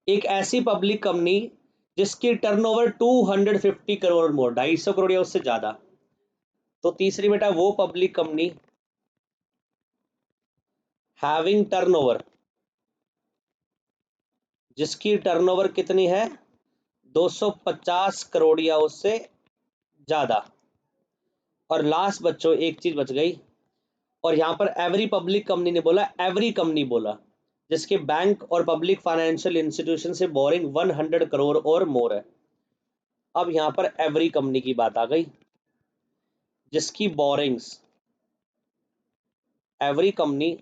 एक ऐसी पब्लिक कंपनी जिसकी टर्नओवर 250 करोड़ और मोर, 250 करोड़ या उससे ज्यादा। तो तीसरी बेटा वो पब्लिक कंपनी हैविंग टर्नओवर, जिसकी टर्नओवर कितनी है, 250 करोड़ या उससे ज्यादा। और लास्ट बच्चों एक चीज बच गई, और यहां पर एवरी पब्लिक कंपनी ने बोला, एवरी कंपनी बोला जिसके बैंक और पब्लिक फाइनेंशियल इंस्टीट्यूशन से बोरिंग 100 करोड़ और मोर है। अब यहां पर एवरी कंपनी की बात आ गई, जिसकी बोरिंग्स, एवरी कंपनी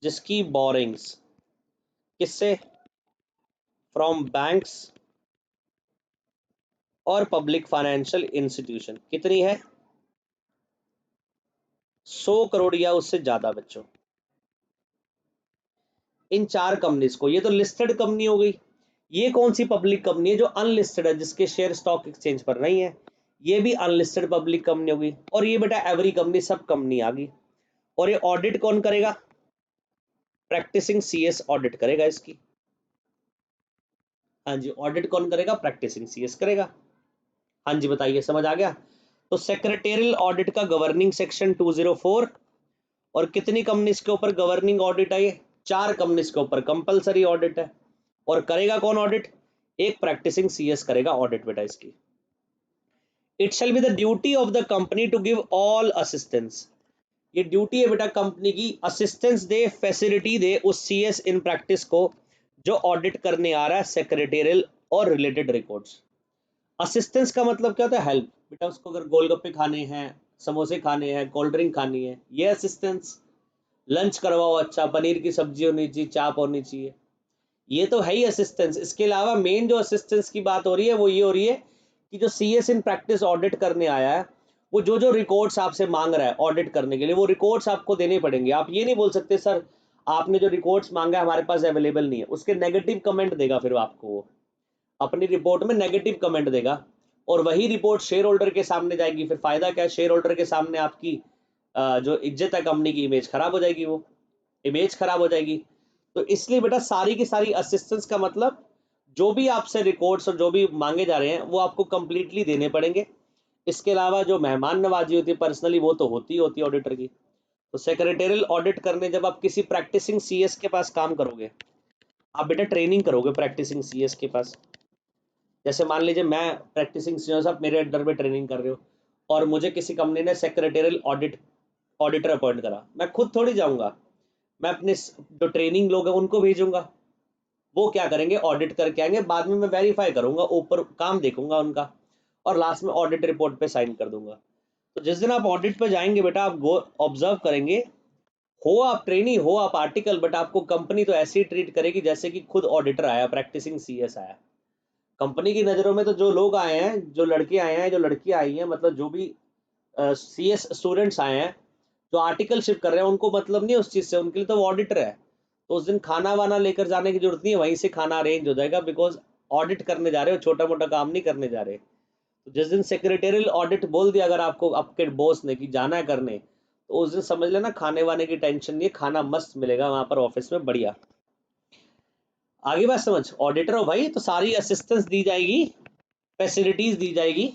जिसकी बोरिंग्स किससे, फ्रॉम बैंक्स और पब्लिक फाइनेंशियल इंस्टीट्यूशन, कितनी है, 100 करोड़ या उससे ज्यादा। बच्चों इन चार कंपनीज को, ये तो लिस्टेड कंपनी हो गई, ये कौन सी पब्लिक कंपनी है जो अनलिस्टेड है, जिसके शेयर स्टॉक एक्सचेंज पर नहीं है, ये भी अनलिस्टेड पब्लिक कंपनी होगी। और ये बेटा एवरी कंपनी, सब कंपनी आ गई। और ये ऑडिट कौन करेगा, प्रैक्टिसिंग सीएस ऑडिट करेगा इसकी। हाँ जी, ऑडिट कौन करेगा, प्रैक्टिसिंग सीएस करेगा। हाँ जी बताइए, समझ आ गया। तो सेक्रेटेरियल ऑडिट का गवर्निंग सेक्शन 204, और कितनी कंपनीज के ऊपर गवर्निंग ऑडिट है, ये 4 कंपनीज के ऊपर कंपलसरी ऑडिट है। और करेगा कौन ऑडिट, एक प्रैक्टिसिंग सीएस करेगा ऑडिट बेटा इसकी। It shall be the duty of the company to give all assistance, ये ड्यूटी है बेटा कंपनी की, असिस्टेंस दे, फैसिलिटी दे उस सीएस इन प्रैक्टिस को जो ऑडिट करने आ रहा है सेक्रेटेरियल और रिलेटेड रिकॉर्ड्स। असिस्टेंस का मतलब क्या होता है, हेल्प बेटा, उसको अगर गोलगप्पे खाने हैं, समोसे खाने हैं, कोल्ड ड्रिंक खानी है, ये असिस्टेंस। लंच करवाओ, अच्छा पनीर की सब्जी होनी चाहिए, चाप होनी चाहिए, ये तो है ही असिस्टेंस। इसके अलावा मेन जो असिस्टेंस की बात हो रही है वो ये हो रही है कि जो सीएस इन प्रैक्टिस ऑडिट करने आया है, वो जो जो रिकॉर्ड्स आपसे मांग रहा है ऑडिट करने के लिए, वो रिकॉर्ड्स आपको देने पड़ेंगे। आप ये नहीं बोल सकते सर आपने जो रिकॉर्ड्स मांगा है हमारे पास अवेलेबल नहीं है, उसके नेगेटिव कमेंट देगा, फिर आपको वो अपनी रिपोर्ट में नेगेटिव कमेंट देगा, और वही रिपोर्ट शेयर होल्डर के सामने जाएगी। फिर फायदा क्या है, शेयर होल्डर के सामने आपकी जो इज्जत है कंपनी की, इमेज खराब हो जाएगी, वो इमेज खराब हो जाएगी। तो इसलिए बेटा सारी की सारी असिस्टेंस का मतलब, जो भी आपसे रिकॉर्ड्स और जो भी मांगे जा रहे हैं वो आपको कंप्लीटली देने पड़ेंगे। इसके अलावा जो मेहमान नवाजी होती है पर्सनली, वो तो होती होती है ऑडिटर की। तो सेक्रेटेरियल ऑडिट करने जब आप किसी प्रैक्टिसिंग सीएस के पास काम करोगे, आप बेटा ट्रेनिंग करोगे प्रैक्टिसिंग सीएस के पास। जैसे मान लीजिए मैं प्रैक्टिसिंग सीएस, आप मेरे अंडर में ट्रेनिंग कर रहे हो, और मुझे किसी कंपनी ने सेक्रेटेरियल ऑडिटर अपॉइंट करा, मैं खुद थोड़ी जाऊंगा, मैं अपने जो ट्रेनिंग लोग हैं उनको भेजूंगा, वो क्या करेंगे, ऑडिट करके आएंगे, बाद में मैं वेरीफाई करूंगा, ऊपर काम देखूंगा उनका, और लास्ट में ऑडिट रिपोर्ट पे साइन कर दूंगा। तो जिस दिन आप ऑडिट पे जाएंगे बेटा, आप गो ऑब्जर्व करेंगे, हो आप ट्रेनी, हो आप आर्टिकल, बट आपको कंपनी तो ऐसे ही ट्रीट करेगी जैसे कि खुद ऑडिटर आया, प्रैक्टिसिंग सीएस आया। कंपनी की नज़रों में तो जो लोग आए हैं, जो लड़के आए हैं, जो लड़कियां आई हैं, मतलब जो भी सीएस स्टूडेंट्स आए हैं, जो आर्टिकलशिप कर रहे हैं, उनको मतलब नहीं उस चीज़ से, उनके लिए तो वो ऑडिटर है। तो उस दिन खाना वाना लेकर जाने की जरूरत नहीं है, वहीं से खाना अरेंज हो जाएगा, बिकॉज ऑडिट करने जा रहे हो, छोटा मोटा काम नहीं करने जा रहे। तो जिस दिन सेक्रेटेरियल ऑडिट बोल दिया अगर आपको आपके बॉस ने कि जाना है करने, तो उस दिन समझ लेना खाने वाने की टेंशन नहीं है, खाना मस्त मिलेगा वहां पर ऑफिस में, बढ़िया। आगे बात समझ, ऑडिटर हो भाई तो सारी असिस्टेंस दी जाएगी, फैसिलिटीज दी जाएगी।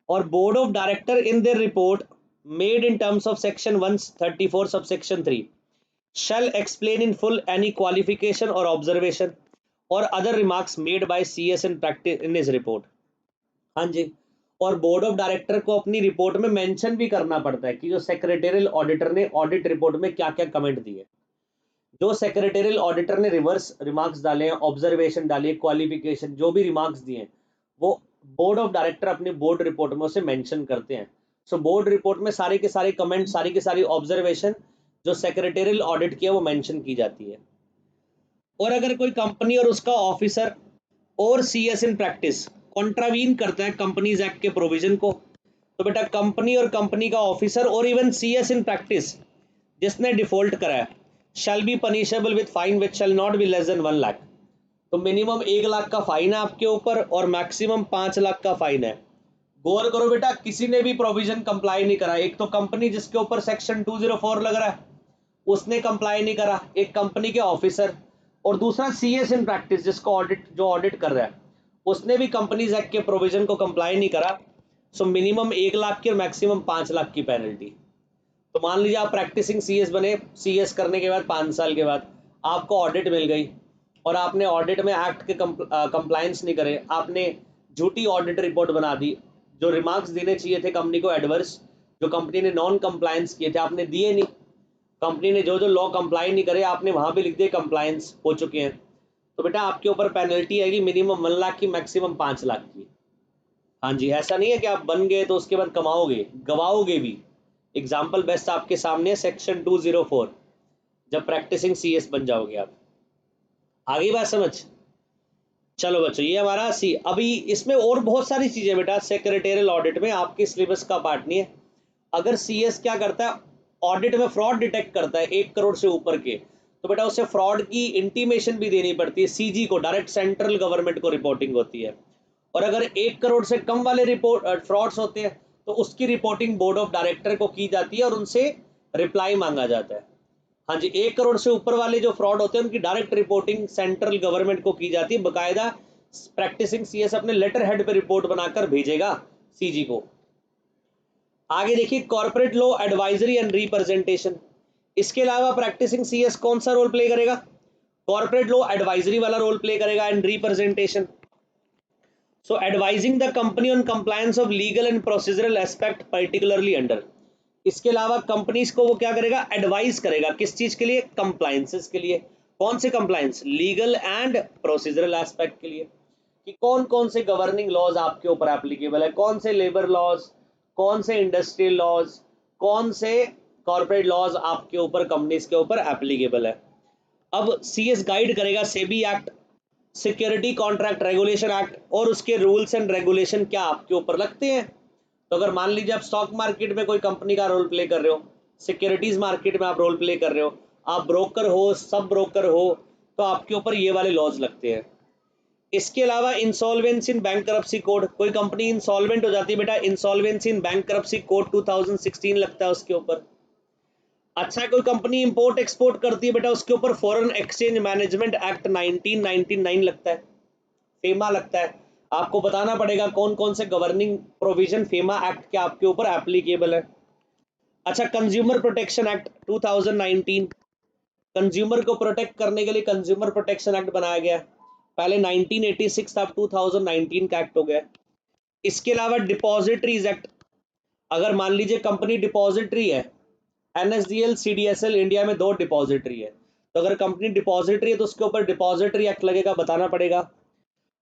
और board of director in their report made in terms of section 134 subsection 3 shall explain in full any qualification or observation or other remarks made by CS in practice in his report। हाँ जी, और board of director को अपनी report में mention भी करना पड़ता है कि जो सेक्रेटेरियल ऑडिटर ने ऑडिट रिपोर्ट में क्या क्या कमेंट दिए। जो सेक्रेटेरियल ऑडिटर ने रिवर्स रिमार्क्स डाले हैं, ऑब्जर्वेशन डाली है, क्वालिफिकेशन जो भी रिमार्क्स दिए हैं, वो बोर्ड ऑफ डायरेक्टर अपनी बोर्ड रिपोर्ट में उसे मेंशन करते हैं। सो बोर्ड रिपोर्ट में सारे के सारे कमेंट, सारी की सारी ऑब्जर्वेशन जो सेक्रेटेरियल ऑडिट किया वो मेंशन की जाती है। और अगर कोई कंपनी और उसका ऑफिसर और सीएस इन प्रैक्टिस कॉन्ट्रावीन करता है कंपनीज एक्ट के प्रोविजन को, तो बेटा कंपनी और कंपनी का ऑफिसर और इवन सीएस इन प्रैक्टिस जिसने डिफॉल्ट करा है shall be punishable with fine which shall not be less than 1 lakh. तो मिनिमम 1 लाख का फाइन है आपके ऊपर, और मैक्सिमम 5 लाख का फाइन है। गौर करो बेटा, किसी ने भी प्रोविजन कंप्लाई नहीं करा, एक तो कंपनी जिसके ऊपर सेक्शन 204 लग रहा है, उसने कंप्लाई नहीं करा, एक कंपनी के ऑफिसर, और दूसरा सीएस इन प्रैक्टिस जिसको ऑडिट कर रहा है, उसने भी कंपनीज एक्ट के प्रोविजन को कंप्लाई नहीं करा, सो मिनिमम 1 लाख की और मैक्सिमम 5 लाख की पेनल्टी। तो मान लीजिए आप प्रैक्टिसिंग सीएस बने, सीएस करने के बाद 5 साल के बाद आपको ऑडिट मिल गई और आपने ऑडिट में एक्ट के कंप्लायंस नहीं करे, आपने झूठी ऑडिट रिपोर्ट बना दी, जो रिमार्क्स देने चाहिए थे कंपनी को एडवर्स, जो कंपनी ने नॉन कंप्लायंस किए थे आपने दिए नहीं, कंपनी ने जो जो लॉ कंप्लाई नहीं करे आपने वहां भी लिख दिए कंप्लायंस हो चुके हैं, तो बेटा आपके ऊपर पेनल्टी आएगी मिनिमम 1 लाख की, मैक्सिमम 5 लाख की। हाँ जी, ऐसा नहीं है कि आप बन गए तो उसके बाद कमाओगे, गवाओगे भी। एग्जाम्पल बेस्ट आपके सामने है, सेक्शन 204, जब प्रैक्टिसिंग सीएस बन जाओगे आप। आगे बात समझ? चलो बच्चों, ये हमारा सी। अभी इसमें और बहुत सारी चीजें बेटा सेक्रेटेरियल ऑडिट में, आपके सिलेबस का पार्ट नहीं है। अगर सीएस क्या करता है, ऑडिट में फ्रॉड डिटेक्ट करता है 1 करोड़ से ऊपर के, तो बेटा उसे फ्रॉड की इंटीमेशन भी देनी पड़ती है सीजी को, डायरेक्ट सेंट्रल गवर्नमेंट को रिपोर्टिंग होती है। और अगर 1 करोड़ से कम वाले रिपोर्ट फ्रॉड्स होते हैं तो उसकी रिपोर्टिंग बोर्ड ऑफ डायरेक्टर को की जाती है और उनसे रिप्लाई मांगा जाता है। हाँ जी, 1 करोड़ से ऊपर वाले जो फ्रॉड होते हैं उनकी डायरेक्ट रिपोर्टिंग सेंट्रल गवर्नमेंट को की जाती है, बकायदा प्रैक्टिसिंग सीएस अपने लेटर हेड पे रिपोर्ट बनाकर भेजेगा सीजी को। आगे देखिए, corporate law advisory and representation. इसके अलावा प्रैक्टिसिंग सीएस कौन सा रोल प्ले करेगा? कॉर्पोरेट लॉ एडवाइजरी वाला रोल प्ले करेगा and representation. So advising the company on compliance of legal and procedural aspect particularly under. इसके अलावा कंपनीज को वो क्या करेगा? एडवाइस करेगा, किस चीज के लिए? कंप्लायंसेस के लिए। कौन से compliance? Legal and procedural aspect के लिए, कि कौन कौन से गवर्निंग लॉज आपके ऊपर एप्लीकेबल है, कौन से लेबर लॉज, कौन से इंडस्ट्रियल लॉज, कौन से कॉर्पोरेट लॉज आपके ऊपर, कंपनीज के ऊपर एप्लीकेबल है। अब सीएस गाइड करेगा SEBI act, security contract regulation act, और उसके रूल्स एंड रेगुलेशन क्या आपके ऊपर लगते हैं। तो अगर मान लीजिए आप स्टॉक मार्केट में कोई कंपनी का रोल प्ले कर रहे हो, सिक्योरिटीज मार्केट में आप रोल प्ले कर रहे हो, आप ब्रोकर हो, सब ब्रोकर हो, तो आपके ऊपर ये वाले लॉज लगते हैं। इसके अलावा इंसॉल्वेंसी इन बैंकरप्सी कोड, कोई कंपनी इंसॉल्वेंट हो जाती है बेटा, इंसॉल्वेंसी इन बैंकरप्सी कोड 2016 लगता है उसके ऊपर। अच्छा, कोई कंपनी इंपोर्ट एक्सपोर्ट करती है बेटा, उसके ऊपर फॉरेन एक्सचेंज मैनेजमेंट एक्ट 1999 लगता है, फेमा लगता है। आपको बताना पड़ेगा कौन कौन से गवर्निंग प्रोविजन फेमा एक्ट के आपके ऊपर एप्लीकेबल है। अच्छा, कंज्यूमर प्रोटेक्शन एक्ट 2019, कंज्यूमर को प्रोटेक्ट करने के लिए कंज्यूमर प्रोटेक्शन एक्ट बनाया गया। पहले 1986 था, 2019 का एक्ट हो गया। इसके अलावा डिपॉजिटरीज एक्ट, अगर मान लीजिए कंपनी डिपॉजिटरी है, एनएसडीएल सीडीएसएल इंडिया में 2 डिपॉजिटरी है, तो अगर कंपनी डिपॉजिटरी है तो उसके ऊपर डिपॉजिटरी एक्ट लगेगा, बताना पड़ेगा।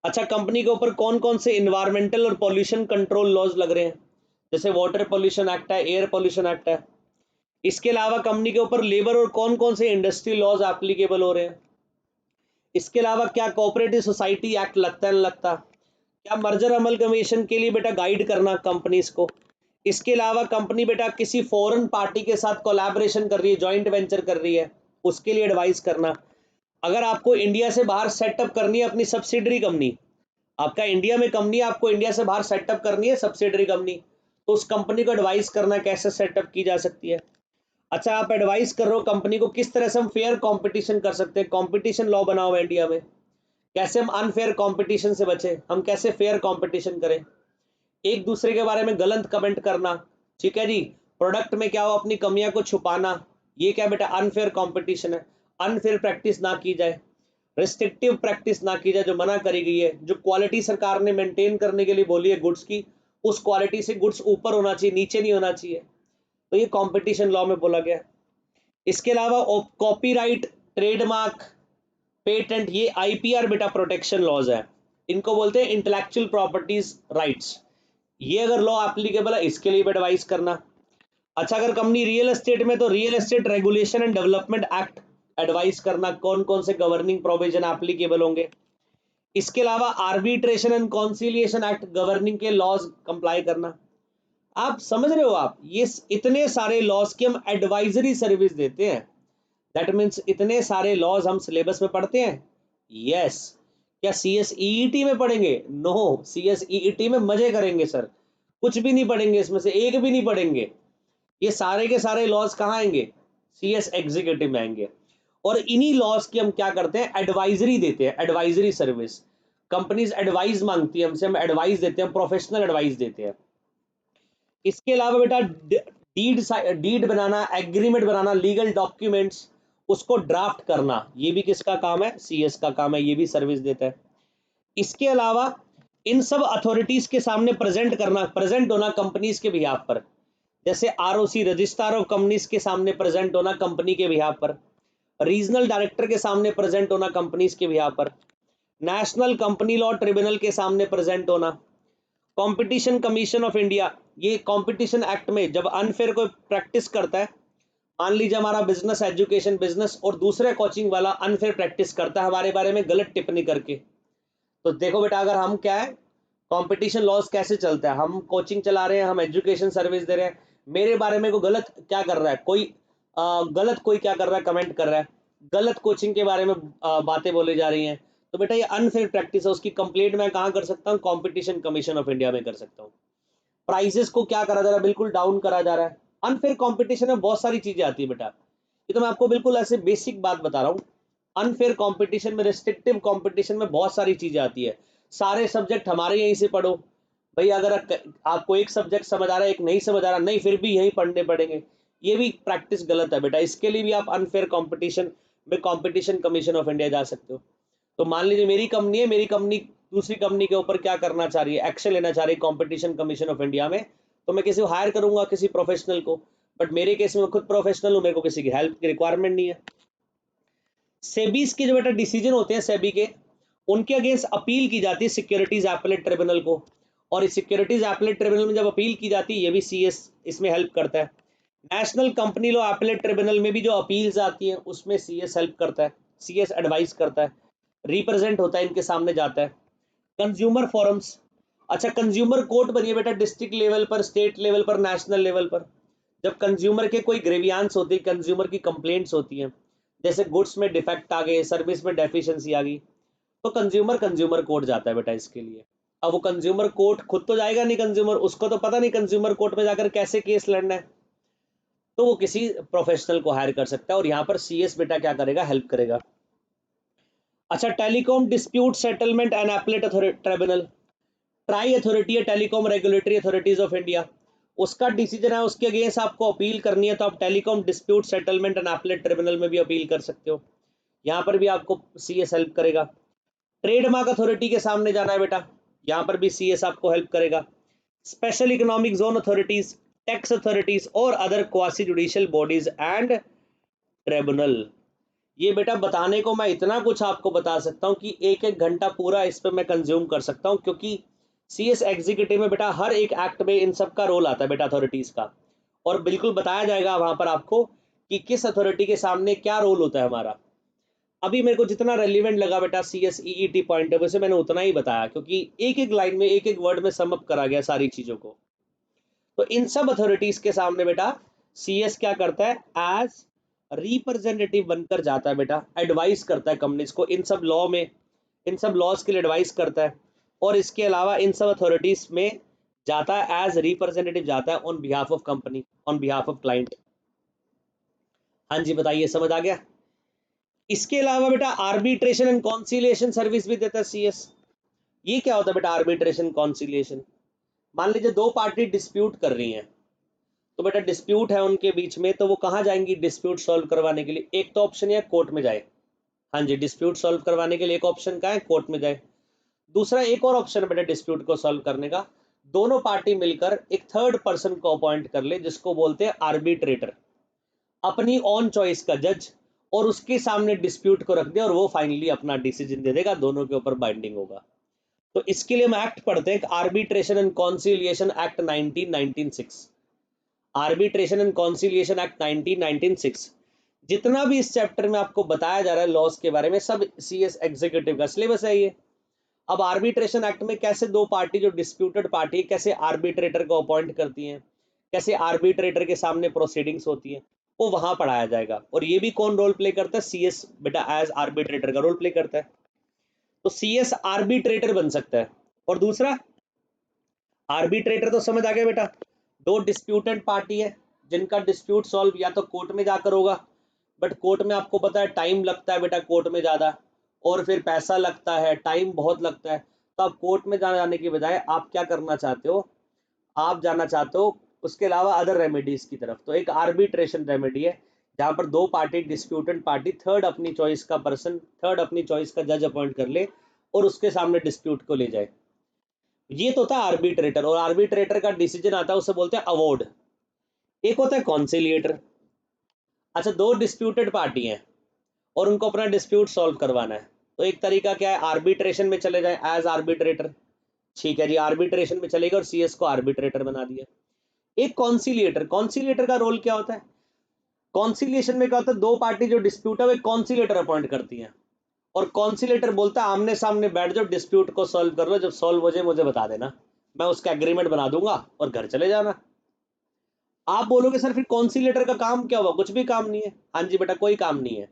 अच्छा, कंपनी के ऊपर कौन कौन से इन्वायरमेंटल और पॉल्यूशन कंट्रोल लॉज लग रहे हैं, जैसे वाटर पॉल्यूशन एक्ट है, एयर पॉल्यूशन एक्ट है। इसके अलावा कंपनी के ऊपर लेबर और कौन कौन से इंडस्ट्री लॉज एप्लीकेबल हो रहे हैं। इसके अलावा क्या कोऑपरेटिव सोसाइटी एक्ट लगता है, नहीं लगता? क्या मर्जर अमलगमेशन के लिए बेटा गाइड करना कंपनीज को। इसके अलावा कंपनी बेटा किसी फॉरेन पार्टी के साथ कोलैबोरेशन कर रही है, जॉइंट वेंचर कर रही है, उसके लिए एडवाइस करना। अगर आपको इंडिया से बाहर सेटअप करनी है अपनी सब्सिडरी कंपनी, आपका इंडिया में कंपनी, आपको इंडिया से बाहर सेटअप करनी है सब्सिडरी कंपनी, तो उस कंपनी को एडवाइस करना कैसे सेटअप की जा सकती है। अच्छा, आप एडवाइस कर रहे हो कंपनी को किस तरह से हम फेयर कंपटीशन कर सकते हैं, कंपटीशन लॉ बना हुआ है इंडिया में, कैसे हम अनफेयर कंपटीशन से बचे, हम कैसे फेयर कंपटीशन करें। एक दूसरे के बारे में गलत कमेंट करना, ठीक है जी, प्रोडक्ट में क्या हो अपनी कमियां को छुपाना, ये क्या बेटा अनफेयर कंपटीशन है। अनफेयर प्रैक्टिस ना की जाए, रिस्ट्रिक्टिव प्रैक्टिस ना की जाए जो मना करी गई है। जो क्वालिटी सरकार ने मेंटेन करने के लिए बोली है गुड्स की, उस क्वालिटी से गुड्स ऊपर होना चाहिए, नीचे नहीं होना चाहिए, तो ये कंपटीशन लॉ में बोला गया। इसके अलावा कॉपीराइट, ट्रेडमार्क, पेटेंट, ये आईपीआर बेटा प्रोटेक्शन लॉज है, इनको बोलते हैं इंटेलेक्चुअल प्रॉपर्टीज राइट्स। ये अगर लॉ एप्लीकेबल है इसके लिए भी एडवाइस करना। अच्छा, अगर कंपनी रियल एस्टेट में, तो real estate regulation and development act advice करना, कौन कौन से गवर्निंग प्रोविजन एप्लीकेबल होंगे। इसके अलावा arbitration and conciliation act governing के लॉज कंप्लाई करना। आप समझ रहे हो, आप ये इतने सारे लॉज की हम एडवाइजरी सर्विस देते हैं, दैट मीन्स इतने सारे लॉज हम सिलेबस में पढ़ते हैं। यस। क्या सीएसईईटी में पढ़ेंगे? नो, सीएसईईटी में मजे करेंगे सर, कुछ भी नहीं पढ़ेंगे, इसमें से एक भी नहीं पढ़ेंगे। ये सारे के सारे लॉज कहाँ आएंगे? CS एग्जीक्यूटिव में आएंगे। और इन्हीं लॉस की हम क्या करते हैं, एडवाइजरी देते हैं, एडवाइजरी सर्विस। कंपनीज एडवाइस मांगती है हमसे, हम एडवाइस देते हैं, प्रोफेशनल एडवाइस देते हैं। इसके अलावा बेटा डीड बनाना, एग्रीमेंट बनाना, लीगल डॉक्यूमेंट्स उसको ड्राफ्ट करना, ये भी किसका काम है, CS का काम है, ये भी सर्विस देता है। इसके अलावा इन सब अथॉरिटीज के सामने प्रेजेंट होना कंपनीज के बिहाफ पर, जैसे ROC रजिस्ट्रार ऑफ कंपनीज के सामने प्रेजेंट होना कंपनी के बिहाफ पर, रीजनल डायरेक्टर के सामने प्रेजेंट होना कंपनीज के बिहाफ पर, नेशनल कंपनी लॉ ट्रिब्यूनल के सामने प्रेजेंट होना, कंपटीशन कमीशन ऑफ इंडिया, ये कंपटीशन एक्ट में जब अनफेयर कोई प्रैक्टिस करता है, मान लीजिए हमारा बिजनेस एजुकेशन बिजनेस और दूसरे कोचिंग वाला अनफेयर प्रैक्टिस करता है हमारे बारे में गलत टिप्पणी करके, तो देखो बेटा अगर हम क्या है, कंपटीशन लॉस कैसे चलता है, हम कोचिंग चला रहे हैं, हम एजुकेशन सर्विस दे रहे हैं, मेरे बारे में कोई गलत क्या कर रहा है, गलत कोई क्या कर रहा है, कमेंट कर रहा है, गलत कोचिंग के बारे में बातें बोली जा रही हैं, तो बेटा ये अनफेयर प्रैक्टिस है, उसकी कंप्लेंट मैं कहाँ कर सकता हूँ, कंपटीशन कमीशन ऑफ इंडिया में कर सकता हूँ। प्राइसेस को क्या करा जा रहा है, बिल्कुल डाउन करा जा रहा है। अनफेयर कंपटीशन में बहुत सारी चीजें आती है बेटा, ये तो मैं आपको बिल्कुल ऐसे बेसिक बात बता रहा हूँ। अनफेयर कंपटीशन में, रिस्ट्रिक्टिव कंपटीशन में बहुत सारी चीजें आती है। सारे सब्जेक्ट हमारे यहीं से पढ़ो भाई, अगर आपको एक सब्जेक्ट समझ आ रहा है, एक नहीं समझ आ रहा, नहीं फिर भी यहीं पढ़ने पड़ेंगे, ये भी प्रैक्टिस गलत है बेटा। इसके लिए भी आप अनफेयर कंपटीशन में कंपटीशन कमीशन ऑफ इंडिया जा सकते हो। तो मान लीजिए मेरी कंपनी है, मेरी कंपनी दूसरी कंपनी के ऊपर क्या करना चाह रही है, एक्शन लेना चाह रही है कंपटीशन कमीशन ऑफ इंडिया में, तो मैं किसी को हायर करूंगा, किसी प्रोफेशनल को, बट मेरे केस में मैं खुद प्रोफेशनल हूं, मेरे को किसी की हेल्प की रिक्वायरमेंट नहीं है। सेबीज के जो बेटा डिसीजन होते हैं सेबी के, उनके अगेंस्ट अपील की जाती है सिक्योरिटीज एपेलेट ट्रिब्यूनल को, और इस सिक्योरिटीज एपेलेट ट्रिब्यूनल में जब अपील की जाती है, ये भी CS इसमें हेल्प करता है। National company law appellate tribunal में भी जो अपील्स आती हैं उसमें CS हेल्प करता है, CS एडवाइस करता है, रिप्रेजेंट होता है, इनके सामने जाता है। कंज्यूमर फोरम्स, अच्छा कंज्यूमर कोर्ट बनिए बेटा, डिस्ट्रिक्ट लेवल पर, स्टेट लेवल पर, नेशनल लेवल पर, जब कंज्यूमर के कोई ग्रेवियांस होती है, कंज्यूमर की कंप्लेंट्स होती हैं, जैसे गुड्स में डिफेक्ट आ गए, सर्विस में डेफिशिएंसी आ गई, तो कंज्यूमर कोर्ट जाता है बेटा इसके लिए। अब वो कंज्यूमर कोर्ट खुद तो जाएगा नहीं, कंज्यूमर उसको तो पता नहीं कंज्यूमर कोर्ट में जाकर कैसे केस लड़ना है, तो वो किसी प्रोफेशनल को हायर कर सकता है, और यहाँ पर CS बेटा क्या करेगा, हेल्प करेगा। अच्छा telecom dispute settlement and appellate tribunal, TRAI authority है telecom regulatory authorities of India, उसका डिसीजन है, उसके अगेंस्ट आपको अपील करनी है, तो आप telecom dispute settlement and appellate tribunal में भी अपील कर सकते हो, यहाँ पर भी आपको CS हेल्प करेगा। ट्रेडमार्क अथॉरिटी के सामने जाना है बेटा, यहाँ पर भी CS आपको हेल्प करेगा। Special economic zone authorities, tax authorities और other quasi judicial bodies and tribunal, ये बेटा बताने को मैं इतना कुछ आपको बता सकता हूँ कि एक एक घंटा पूरा इस पर मैं कंज्यूम कर सकता हूँ, क्योंकि CS एग्जीक्यूटिव में बेटा हर एक एक्ट में इन सब का रोल आता है बेटा, अथॉरिटीज का, और बिल्कुल बताया जाएगा वहां पर आपको कि किस अथॉरिटी के सामने क्या रोल होता है हमारा। अभी मेरे को जितना रेलिवेंट लगा बेटा CS EET point of view से मैंने उतना ही बताया, क्योंकि एक एक लाइन में, एक एक वर्ड में समअप करा गया सारी चीजों को। तो इन सब अथॉरिटीज के सामने बेटा CS क्या करता है, एज रिप्रेजेंटेटिव बनकर जाता है बेटा, एडवाइस करता है कंपनीज को इन सब लॉ में, इन सब लॉज के लिए एडवाइस करता है, और इसके अलावा इन सब अथॉरिटीज में जाता है एज रिप्रेजेंटेटिव, जाता है on behalf of company, on behalf of client. हाँ जी बताइए, समझ आ गया। इसके अलावा बेटा आर्बिट्रेशन एंड कॉन्सिलिएशन सर्विस भी देता है CS। ये क्या होता है बेटा आर्बिट्रेशन कॉन्सिलिएशन, मान लीजिए दो पार्टी डिस्प्यूट कर रही हैं, तो बेटा डिस्प्यूट है उनके बीच में, तो वो कहाँ जाएंगी डिस्प्यूट सॉल्व करवाने के लिए, एक तो ऑप्शन है कोर्ट में जाए, हाँ जी डिस्प्यूट सॉल्व करवाने के लिए एक ऑप्शन का है कोर्ट में जाए, दूसरा एक और ऑप्शन है बेटा डिस्प्यूट को सॉल्व करने का, दोनों पार्टी मिलकर एक थर्ड पर्सन को अपॉइंट कर ले, जिसको बोलते हैं आर्बिट्रेटर, अपनी ऑन चॉइस का जज, और उसके सामने डिस्प्यूट को रख दे और वो फाइनली अपना डिसीजन दे देगा, दोनों के ऊपर बाइंडिंग होगा। तो इसके लिए हम एक्ट पढ़ते हैं, arbitration and conciliation act 1996, arbitration and conciliation act 1996, जितना भी इस चैप्टर में आपको बताया जा रहा है लॉस के बारे में, सब CS एग्जीक्यूटिव का सिलेबस है ये। अब आर्बिट्रेशन एक्ट में कैसे दो पार्टी जो डिस्प्यूटेड पार्टी है, कैसे आर्बिट्रेटर को अपॉइंट करती हैं, कैसे आर्बिट्रेटर के सामने प्रोसीडिंग्स होती हैं, वो वहां पढ़ाया जाएगा। और ये भी कौन रोल प्ले करता है, CS बेटा एज आर्बिट्रेटर का रोल प्ले करता है, तो CS आर्बिट्रेटर बन सकता है। और दूसरा आर्बिट्रेटर तो समझ आ गया बेटा, दो डिस्प्यूटेड पार्टी है, जिनका डिस्प्यूट सॉल्व या तो कोर्ट में जाकर होगा, बट कोर्ट में आपको पता है टाइम लगता है बेटा, कोर्ट में ज़्यादा, और फिर पैसा लगता है, टाइम बहुत लगता है। तो आप कोर्ट में जाने की बजाय आप क्या करना चाहते हो, आप जाना चाहते हो उसके अलावा अदर रेमेडीज की तरफ। तो एक आर्बिट्रेशन रेमेडी है, जहां पर दो पार्टी, डिस्प्यूटेड पार्टी, थर्ड अपनी चॉइस का पर्सन, थर्ड अपनी चॉइस का जज अपॉइंट कर ले और उसके सामने डिस्प्यूट को ले जाए। ये तो था आर्बिट्रेटर, और आर्बिट्रेटर का डिसीजन आता है उसे बोलते हैं अवॉर्ड। एक होता है कॉन्सिलिएटर। अच्छा, दो डिस्प्यूटेड पार्टी हैं और उनको अपना डिस्प्यूट सॉल्व करवाना है, तो एक तरीका क्या है, आर्बिट्रेशन में चले जाए एज आर्बिट्रेटर। ठीक है जी, आर्बिट्रेशन में चलेगा और सीएस को आर्बिट्रेटर बना दिया। एक कॉन्सिलिएटर, कॉन्सिलिएटर का रोल क्या होता है, कॉन्सिलिएशन में क्या होता है, दो पार्टी जो डिस्प्यूट है वो कॉन्सिलिएटर अपॉइंट करती है, और कॉन्सिलेटर बोलता है आमने सामने बैठ जाओ, डिस्प्यूट को सॉल्व कर लो, जब सॉल्व हो जाए मुझे बता देना, मैं उसका एग्रीमेंट बना दूंगा और घर चले जाना। आप बोलोगे सर फिर कॉन्सिलेटर का काम क्या हुआ, कुछ भी काम नहीं है। हाँ जी बेटा, कोई काम नहीं है।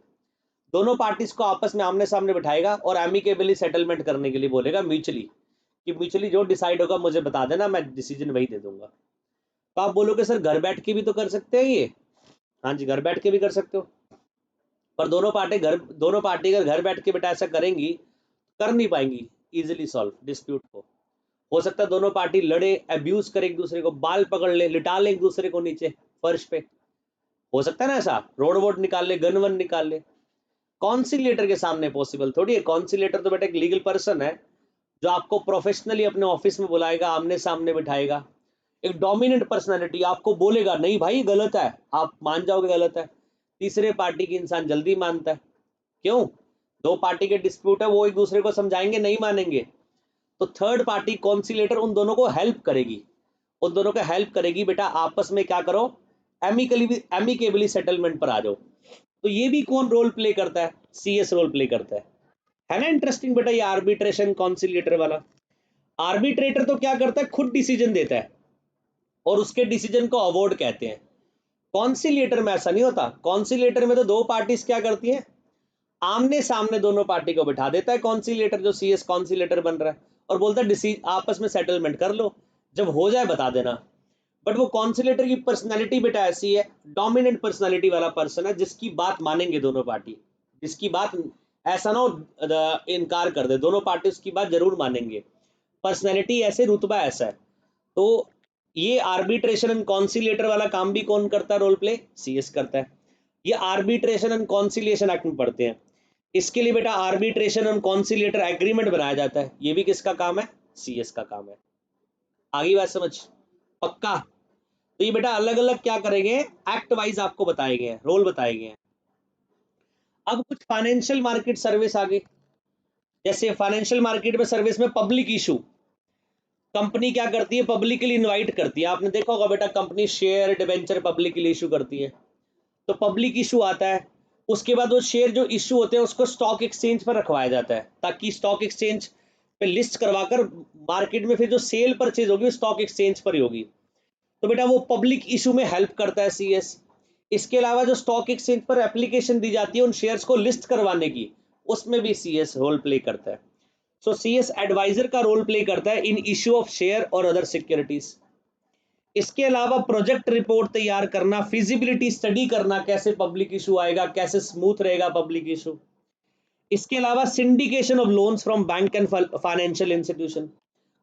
दोनों पार्टीज को आपस में आमने सामने बिठाएगा और एमिकेबली सेटलमेंट करने के लिए बोलेगा म्यूचुअली, कि म्यूचुअली जो डिसाइड होगा मुझे बता देना, मैं डिसीजन वही दे दूंगा। तो आप बोलोगे सर घर बैठ के भी तो कर सकते हैं ये। हाँ जी, घर बैठ के भी कर सकते हो, पर दोनों पार्टी अगर घर बैठ के बेटा ऐसा करेंगी, कर नहीं पाएंगी इजिली सॉल्व डिस्प्यूट को। हो सकता है दोनों पार्टी लड़े, अब्यूज करे एक दूसरे को, बाल पकड़ ले, लिटा ले एक दूसरे को नीचे फर्श पे, हो सकता है ना ऐसा, रोड वोड निकाल ले, गन वन निकाल ले। कॉन्सिलिएटर के सामने पॉसिबल थोड़ी है। कॉन्सिलिएटर तो बेटा एक लीगल पर्सन है जो आपको प्रोफेशनली अपने ऑफिस में बुलाएगा, आमने सामने बिठाएगा, एक डोमिनेंट पर्सनालिटी, आपको बोलेगा नहीं भाई गलत है, आप मान जाओगे गलत है। तीसरे पार्टी की इंसान जल्दी मानता है, क्यों, दो पार्टी के डिस्प्यूट है, वो एक दूसरे को समझाएंगे, नहीं मानेंगे, तो थर्ड पार्टी कॉन्सिलेटर उन दोनों को हेल्प करेगी, उन दोनों को हेल्प करेगी बेटा आपस में क्या करो, एमिकेबली सेटलमेंट पर आ जाओ। तो ये भी कौन रोल प्ले करता है, सीएस रोल प्ले करता है ना। इंटरेस्टिंग बेटा ये आर्बिट्रेशन कॉन्सिलेटर वाला। आर्बिट्रेटर तो क्या करता है, खुद डिसीजन देता है और उसके डिसीजन को अवॉर्ड कहते हैं। कॉन्सिलेटर में ऐसा नहीं होता, कॉन्सिलेटर में तो दो पार्टीज क्या करती हैं, आमने सामने दोनों पार्टी को बिठा देता है कॉन्सिलेटर, जो सीएस कॉन्सिलेटर बन रहा है, और बोलता है आपस में सेटलमेंट कर लो, जब हो जाए बता देना। बट वो कॉन्सिलेटर की पर्सनालिटी बेटा ऐसी है, डोमिनेंट पर्सनालिटी वाला पर्सन है, जिसकी बात मानेंगे दोनों पार्टी, जिसकी बात ऐसा ना हो इनकार कर दे, दोनों पार्टी उसकी बात जरूर मानेंगे। पर्सनैलिटी ऐसे, रुतबा ऐसा है। तो ये आर्बिट्रेशन एंड कॉन्सिलेटर वाला काम भी कौन करता है, रोल प्ले सीएस करता है। ये आर्बिट्रेशन एंड कॉन्सिलिएशन एक्ट में पढ़ते हैं। इसके लिए बेटा आर्बिट्रेशन एंड कॉन्सिलिएटर एग्रीमेंट बनाया जाता है, ये भी किसका काम है, सीएस का काम है। आगे बात समझ, पक्का। तो ये बेटा अलग अलग क्या करेंगे, एक्ट वाइज आपको बताए गए हैं, रोल बताए गए हैं। अब कुछ फाइनेंशियल मार्केट सर्विस आ गई, जैसे फाइनेंशियल मार्केट में सर्विस में पब्लिक इशू, कंपनी क्या करती है, पब्लिकली इनवाइट करती है। आपने देखा होगा बेटा, company share debenture publicly issue करती है, तो पब्लिक इशू आता है। उसके बाद वो शेयर जो इशू होते हैं उसको स्टॉक एक्सचेंज पर रखवाया जाता है, ताकि स्टॉक एक्सचेंज पे लिस्ट करवाकर मार्केट में फिर जो सेल परचेज होगी स्टॉक एक्सचेंज पर ही होगी। तो बेटा वो पब्लिक इशू में हेल्प करता है सीएस। इसके अलावा जो स्टॉक एक्सचेंज पर एप्लीकेशन दी जाती है उन शेयर्स को लिस्ट करवाने की, उसमें भी सीएस रोल प्ले करता है। सो सीएस एडवाइजर का रोल प्ले करता है इन इशू ऑफ शेयर और अदर सिक्योरिटीज। इसके अलावा प्रोजेक्ट रिपोर्ट तैयार करना, फिजिबिलिटी स्टडी करना, कैसे पब्लिक इशू आएगा, कैसे स्मूथ रहेगा पब्लिक इशू। इसके अलावा syndication of loans from bank and financial institution,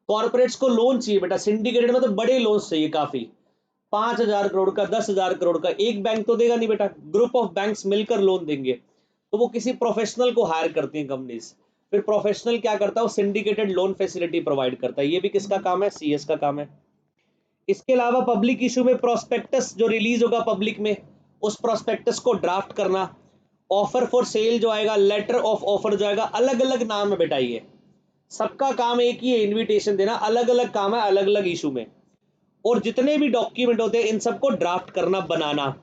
corporates को लोन चाहिए बेटा, सिंडिकेटेड मतलब बड़े लोन्स चाहिए काफी, 5,000 करोड़ का, 10,000 करोड़ का, एक बैंक तो देगा नहीं बेटा, ग्रुप ऑफ बैंक्स मिलकर लोन देंगे, तो वो किसी प्रोफेशनल को हायर करती हैं कंपनीज। फिर प्रोफेशनल क्या करता है, वो सिंडिकेटेड लोन फैसिलिटी प्रोवाइड करता है, ये भी किसका काम है, सीएस का काम है। इसके अलावा पब्लिक इशू में प्रोस्पेक्टस जो रिलीज होगा पब्लिक में, उस प्रोस्पेक्टस को ड्राफ्ट करना, ऑफर फॉर सेल जो आएगा, लेटर ऑफ ऑफर जो आएगा, अलग अलग नाम है बेटा, ये सबका काम एक ही है, इन्विटेशन देना, अलग अलग काम है अलग अलग इशू में। और जितने भी डॉक्यूमेंट होते हैं इन सबको ड्राफ्ट करना, बनाना,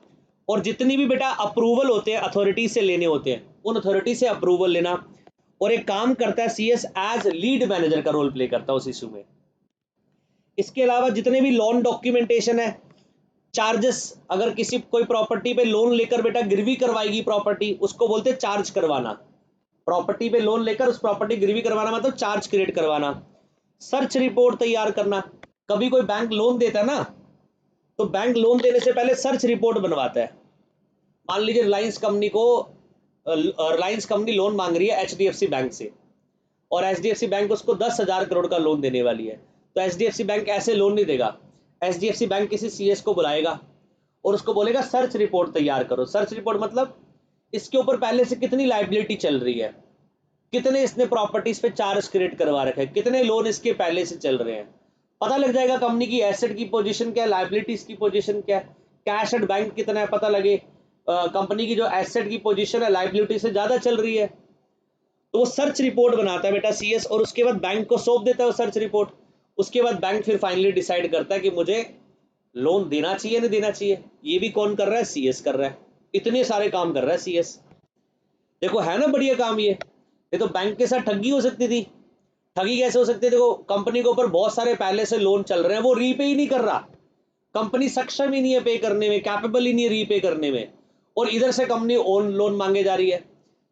और जितनी भी बेटा अप्रूवल होते हैं अथॉरिटी से लेने होते हैं, उन अथॉरिटी से अप्रूवल लेना। और एक काम करता है सीएस एज लीड मैनेजर का रोल प्ले करता है उस इशू में। इसके अलावा जितने भी लोन डॉक्यूमेंटेशन है, चार्जेस, अगर किसी कोई प्रॉपर्टी पे लोन लेकर बेटा गिरवी करवाएगी प्रॉपर्टी, उसको बोलते हैं चार्ज करवाना। प्रॉपर्टी पे लोन लेकर उस प्रॉपर्टी गिरवी करवाना मतलब चार्ज क्रिएट करवाना। सर्च रिपोर्ट तैयार करना, कभी कोई बैंक लोन देता है ना, तो बैंक लोन देने से पहले सर्च रिपोर्ट बनवाता है। मान लीजिए रिलायंस कंपनी लोन मांग रही है HDFC बैंक से, और HDFC बैंक उसको 10,000 करोड़ का लोन देने वाली है। तो HDFC बैंक ऐसे लोन नहीं देगा। HDFC बैंक किसी CS को बुलाएगा और उसको बोलेगा सर्च रिपोर्ट तैयार करो। सर्च रिपोर्ट मतलब इसके ऊपर पहले से कितनी लाइबिलिटी चल रही है, कितने इसने प्रॉपर्टीज पे चार्ज क्रिएट करवा रखे हैं, कितने लोन इसके पहले से चल रहे हैं। पता लग जाएगा कंपनी की एसेट की पोजीशन क्या है, लाइबिलिटीज की पोजीशन क्या है, कैश एट बैंक कितना है पता लगे। कंपनी की जो एसेट की पोजीशन है लाइबिलिटी से ज्यादा चल रही है, तो वो सर्च रिपोर्ट बनाता है बेटा CS, और उसके बाद बैंक को सौंप देता है वो सर्च रिपोर्ट। उसके बाद बैंक फिर फाइनली डिसाइड करता है कि मुझे लोन देना चाहिए नहीं देना चाहिए। ये भी कौन कर रहा है? CS कर रहा है। इतने सारे काम कर रहा है CS। देखो है ना बढ़िया काम ये तो बैंक के साथ ठगी हो सकती थी। ठगी कैसे हो सकती है? देखो कंपनी के ऊपर बहुत सारे पहले से लोन चल रहे हैं, वो रीपे ही नहीं कर रहा, कंपनी सक्षम ही नहीं है पे करने में, कैपेबल ही नहीं है रीपे करने में, और इधर से कंपनी ओन लोन मांगे जा रही है।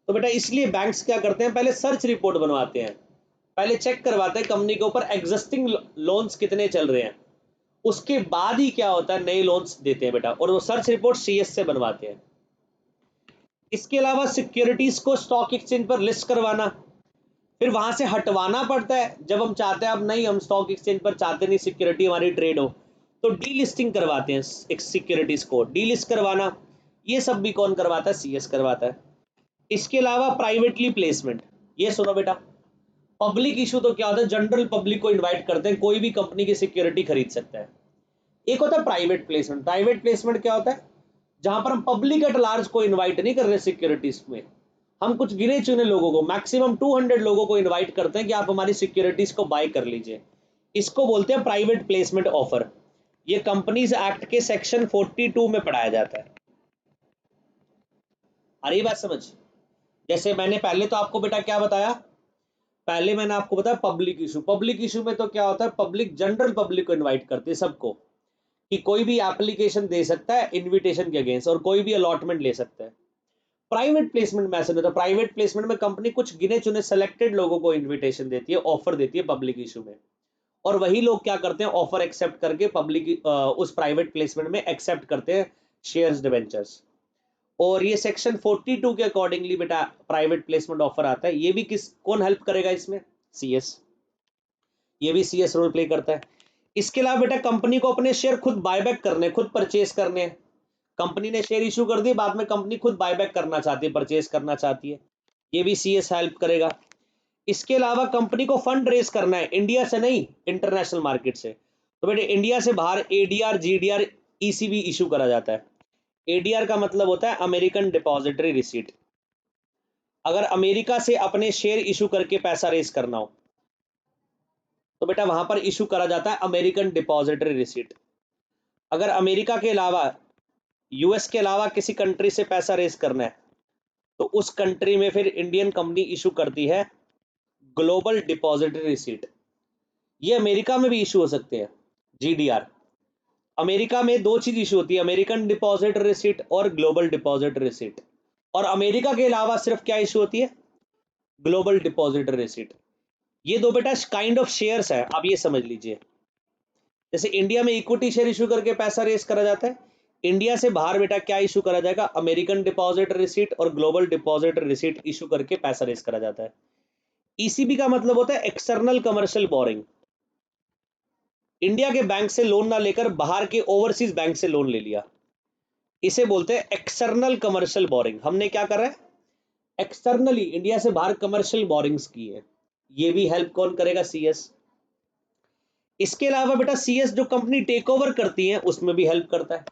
तो बेटा इसलिए बैंक्स क्या करते हैं, पहले सर्च रिपोर्ट बनवाते हैं, पहले चेक करवाते हैं कंपनी के ऊपर एग्जिस्टिंग लोन्स कितने चल रहे हैं, उसके बाद ही क्या होता है नए लोन्स देते हैं बेटा, और वो सर्च रिपोर्ट CS से बनवाते हैं। इसके अलावा सिक्योरिटीज को स्टॉक एक्सचेंज पर लिस्ट करवाना, फिर वहां से हटवाना पड़ता है जब हम चाहते हैं अब नहीं, हम स्टॉक एक्सचेंज पर चाहते नहीं सिक्योरिटी हमारी ट्रेड हो, तो डीलिस्टिंग करवाते हैं एक सिक्योरिटीज को, डीलिस्ट करवाना। ये सब भी कौन करवाता है? CS करवाता है। इसके अलावा प्राइवेटली प्लेसमेंट, ये सुनो बेटा, पब्लिक इशू तो क्या होता है, जनरल पब्लिक को इन्वाइट करते हैं, कोई भी कंपनी की सिक्योरिटी खरीद सकता है। एक होता है प्राइवेट प्लेसमेंट। प्राइवेट प्लेसमेंट क्या होता है? जहां पर हम पब्लिक एट लार्ज को इन्वाइट नहीं कर रहे सिक्योरिटीज में, हम कुछ गिने चुने लोगों को, मैक्सिमम 200 लोगों को इन्वाइट करते हैं कि आप हमारी सिक्योरिटीज को बाय कर लीजिए। इसको बोलते हैं प्राइवेट प्लेसमेंट ऑफर। ये कंपनीज एक्ट के सेक्शन 42 में पढ़ाया जाता है। अरे बात समझ, जैसे मैंने पहले तो आपको बेटा क्या बताया, पहले मैंने आपको बताया पब्लिक इशू। पब्लिक इशू में तो क्या होता है, पब्लिक जनरल पब्लिक को इन्वाइट करती है सबको, कि कोई भी एप्लीकेशन दे सकता है इनविटेशन के अगेंस्ट, और कोई भी अलॉटमेंट ले सकता है। प्राइवेट प्लेसमेंट में ऐसा नहीं होता। प्राइवेट प्लेसमेंट में कंपनी कुछ गिने चुने सेलेक्टेड लोगों को इनविटेशन देती है, ऑफर देती है पब्लिक इशू में, और वही लोग क्या करते हैं, ऑफर एक्सेप्ट करके पब्लिक उस प्राइवेट प्लेसमेंट में एक्सेप्ट करते हैं शेयर्स डिवेंचर्स। और ये सेक्शन 42 के अकॉर्डिंगली बेटा प्राइवेट प्लेसमेंट ऑफर आता है। ये भी कौन हेल्प करेगा इसमें? CS। ये भी CS रोल प्ले करता है। इसके अलावा बेटा कंपनी को अपने शेयर खुद बायबैक करने, खुद परचेज करने हैं। कंपनी ने शेयर इशू कर दिए, बाद में कंपनी खुद बायबैक करना चाहती है, परचेज करना चाहती है, ये भी CS हेल्प करेगा। इसके अलावा कंपनी को फंड रेज करना है, इंडिया से नहीं इंटरनेशनल मार्केट से, तो बेटे इंडिया से बाहर ADR GDR ECB इशू करा जाता है। ADR का मतलब होता है अमेरिकन डिपॉजिटरी रिसीट। अगर अमेरिका से अपने शेयर इशू करके पैसा रेज करना हो तो बेटा वहां पर इशू करा जाता है अमेरिकन डिपॉजिटरी रिसीट। अगर अमेरिका के अलावा US के अलावा किसी कंट्री से पैसा रेज करना है तो उस कंट्री में फिर इंडियन कंपनी इशू करती है ग्लोबल डिपॉजिटरी रिसीट। ये अमेरिका में भी इशू हो सकते हैं GDR। अमेरिका में दो चीज इशू होती है, अमेरिकन डिपॉजिटरी रिसीट और ग्लोबल डिपॉजिटरी रिसीट। और अमेरिका के अलावा सिर्फ क्या इशू होती है? Global depository receipt. ये दो बेटा काइंड ऑफ शेयर्स है, आप ये समझ लीजिए। जैसे इंडिया में इक्विटी शेयर इशू करके पैसा रेज करा जाता है, इंडिया से बाहर बेटा क्या इशू करा जाएगा? अमेरिकन डिपॉजिटरी रिसीट और ग्लोबल डिपॉजिटरी रिसीट इशू करके पैसा रेज करा जाता है। ECB का मतलब होता है एक्सटर्नल कमर्शियल बोरिंग। इंडिया के बैंक से लोन ना लेकर बाहर के ओवरसीज बैंक से लोन ले लिया, इसे बोलते हैं एक्सटर्नल कमर्शियल बोरिंग। हमने क्या करा है? एक्सटर्नली इंडिया से बाहर कमर्शियल बोरिंग्स की है। ये भी हेल्प कौन करेगा? CS। इसके अलावा बेटा CS जो कंपनी टेक ओवर करती है उसमें भी हेल्प करता है,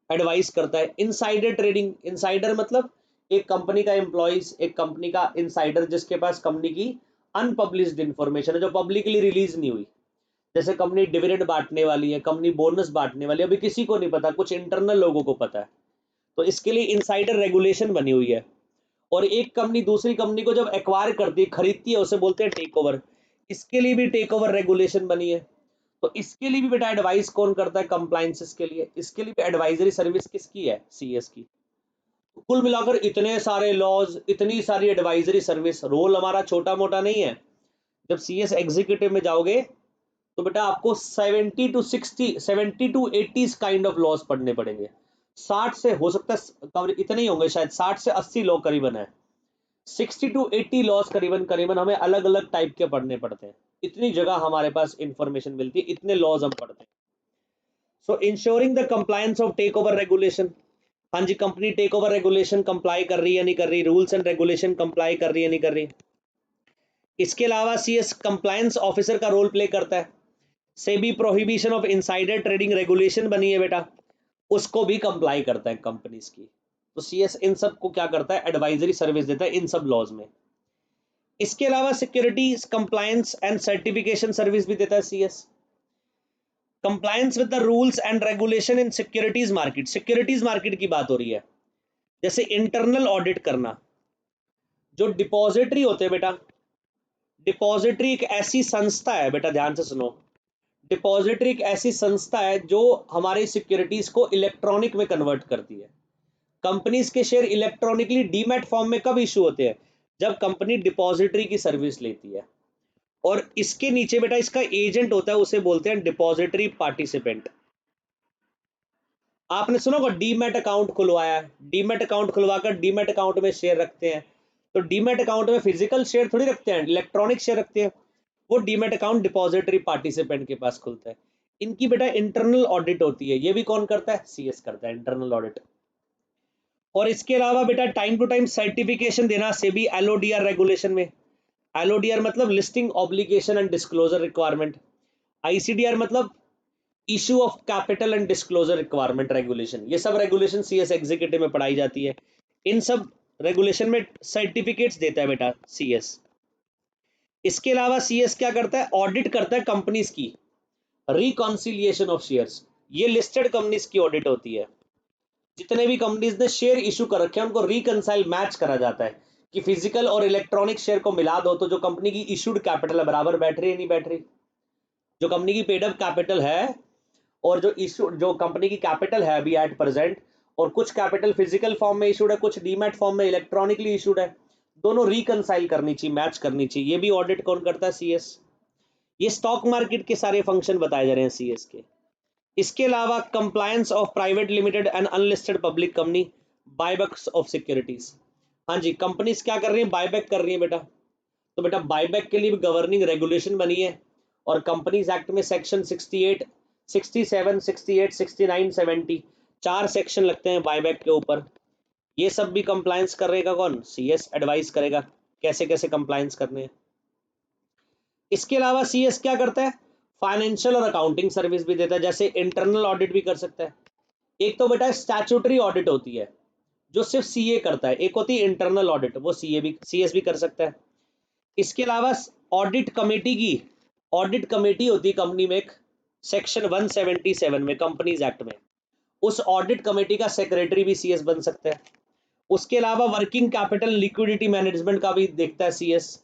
एडवाइस करता है। इनसाइडर ट्रेडिंग, इनसाइडर मतलब एक कंपनी का एम्प्लॉइज, एक कंपनी का इनसाइडर जिसके पास कंपनी की अनपब्लिश्ड इंफॉर्मेशन है जो पब्लिकली रिलीज नहीं हुई। जैसे कंपनी डिविडेंड बांटने वाली है, कंपनी बोनस बांटने वाली है, अभी किसी को नहीं पता, कुछ इंटरनल लोगों को पता है, तो इसके लिए इनसाइडर रेगुलेशन बनी हुई है। और एक कंपनी दूसरी कंपनी को जब एक्वायर करती है, खरीदती है, उसे बोलते हैं टेक ओवर। इसके लिए भी टेक ओवर रेगुलेशन बनी है। तो इसके लिए भी बेटा एडवाइस कौन करता है? कंप्लायंसेस के लिए। इसके लिए भी एडवाइजरी सर्विस किसकी है? CS की। कुल मिलाकर इतने सारे लॉज, इतनी सारी एडवाइजरी सर्विस, रोल हमारा छोटा मोटा नहीं है। जब CS एग्जीक्यूटिव में जाओगे तो बेटा आपको 70 to 80 काइंड ऑफ लॉस पढ़ने पड़ेंगे। 60 से हो सकता है कवर इतने ही होंगे शायद, 60 से 80 लॉ करीबन है। 60 to 80 लॉस करीबन करीबन हमें अलग अलग टाइप के पढ़ने पड़ते हैं। इतनी जगह हमारे पास इंफॉर्मेशन मिलती है, इतने लॉज हम पढ़ते हैं। So insuring the compliance of take over regulation. हाँ जी, company take over regulation comply कर रही है नहीं कर रही, रूल्स एंड रेगुलेशन कंप्लाई कर रही है नहीं कर रही। इसके अलावा सीएस कंप्लायंस ऑफिसर का रोल प्ले करता है। SEBI prohibition of insider trading regulation बनी है बेटा, उसको भी कंप्लाई करता है कंपनीज की। तो सीएस इन सब को क्या करता है, एडवाइजरी सर्विस देता है इन सब लॉज में। इसके अलावा securities compliance and certification service भी देता है CS. Compliance with the rules and regulation in securities market. Securities market की बात हो रही है, जैसे इंटरनल ऑडिट करना। जो डिपॉजिटरी होते हैं बेटा, डिपॉजिटरी एक ऐसी संस्था है बेटा, ध्यान से सुनो, डिपॉजिटरी एक ऐसी संस्था है जो हमारी सिक्योरिटीज को इलेक्ट्रॉनिक में कन्वर्ट करती है। कंपनीज के शेयर इलेक्ट्रॉनिकली डीमैट फॉर्म में कब इशू होते हैं, जब कंपनी डिपॉजिटरी की सर्विस लेती है। और इसके नीचे बेटा इसका एजेंट होता है, उसे बोलते हैं डिपॉजिटरी पार्टिसिपेंट। आपने सुना होगा डीमैट अकाउंट खुलवाया, डीमैट अकाउंट खुलवाकर डीमैट अकाउंट में शेयर रखते हैं। तो डीमैट अकाउंट में फिजिकल शेयर थोड़ी रखते हैं, इलेक्ट्रॉनिक शेयर रखते हैं। वो डीमैट अकाउंट डिपॉजिटरी पार्टिसिपेंट के पास खुलता है। इनकी बेटा इंटरनल ऑडिट होती है, ये भी कौन करता है, सीएस करता है इंटरनल ऑडिट। और इसके अलावा बेटा टाइम टू टाइम सर्टिफिकेशन देना सेबी एलओडीआर रेगुलेशन में। एलओडीआर मतलब listing obligation and disclosure requirement. ICDR मतलब issue of capital and disclosure requirement regulation. ये सब रेगुलेशन सीएस एग्जीक्यूटिव में पढ़ाई जाती है। इन सब रेगुलेशन में सर्टिफिकेट्स देता है बेटा सीएस। इसके अलावा सीएस क्या करता है, ऑडिट करता है कंपनीज की रिकॉन्सिलिएशन ऑफ शेयर्स। ये लिस्टेड कंपनीज की ऑडिट होती है। जितने भी कंपनीज ने शेयर इशू कर रखे हैं उनको रिकंसाइल मैच करा जाता है कि फिजिकल और इलेक्ट्रॉनिक शेयर को मिला दो तो जो कंपनी की इशूड कैपिटल है बराबर बैठ रही है नहीं बैठ रही। जो कंपनी की पेड अप कैपिटल है और जो इशू जो कंपनी की कैपिटल है अभी एट प्रेजेंट, और कुछ कैपिटल फिजिकल फॉर्म में इशूड है, कुछ डीमैट फॉर्म में इलेक्ट्रॉनिकली इशूड है, दोनों रिकंसाइल करनी चाहिए, मैच करनी चाहिए। ये भी ऑडिट कौन करता है, सीएस। ये स्टॉक मार्केट के सारे फंक्शन बताए जा रहे हैं सीएस के। इसके अलावा compliance of private limited and unlisted public company, buybacks of securities. हाँ जी, कंपनीज क्या कर रही है, बायबैक कर रही है बेटा। तो बेटा बायबैक के लिए भी गवर्निंग रेगुलेशन बनी है, और कंपनीज एक्ट में सेक्शन 68, 67, 68, 69, 70 चार सेक्शन लगते हैं बायबैक के ऊपर। ये सब भी कंप्लायंस करेगा कौन, सीएस एडवाइस करेगा कैसे कैसे कंप्लायंस करने हैं। इसके अलावा सीएस क्या करता है, फाइनेंशियल और अकाउंटिंग सर्विस भी देता है, जैसे इंटरनल ऑडिट भी कर सकता है। एक तो बेटा स्टैट्यूटरी ऑडिट होती है जो सिर्फ सीए करता है, एक होती है इंटरनल ऑडिट, वो सीए भी सीएस भी कर सकता है। इसके अलावा ऑडिट कमेटी की, ऑडिट कमेटी होती है कंपनी में एक, सेक्शन 177 में कंपनीज एक्ट में, उस ऑडिट कमेटी का सेक्रेटरी भी सीएस बन सकता है। उसके अलावा वर्किंग कैपिटल लिक्विडिटी मैनेजमेंट का भी देखता है CS.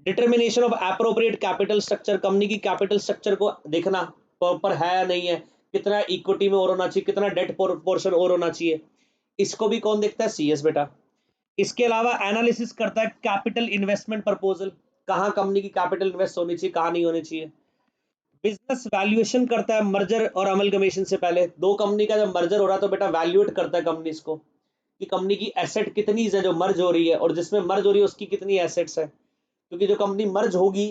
Determination of appropriate capital structure, company की कैपिटल स्ट्रक्चर को देखना प्रॉपर है या नहीं है, कितना इक्विटी में और होना चाहिए, कितना डेट पोर्शन और होना चाहिए, इसको भी कौन देखता है, सीएस बेटा। इसके अलावा एनालिसिस करता है कैपिटल इन्वेस्टमेंट प्रपोजल, कहाँ कंपनी की कैपिटल इन्वेस्ट होनी चाहिए, कहाँ नहीं होनी चाहिए। बिजनेस वैल्यूएशन करता है मर्जर और अमलगमेशन से पहले, दो कंपनी का जब मर्जर हो रहा है तो बेटा वैल्यूएट करता है कंपनीज को कि कंपनी की एसेट कितनी है जो मर्ज हो रही है, और जिसमें मर्ज हो रही है उसकी कितनी एसेट्स है। क्योंकि जो कंपनी मर्ज होगी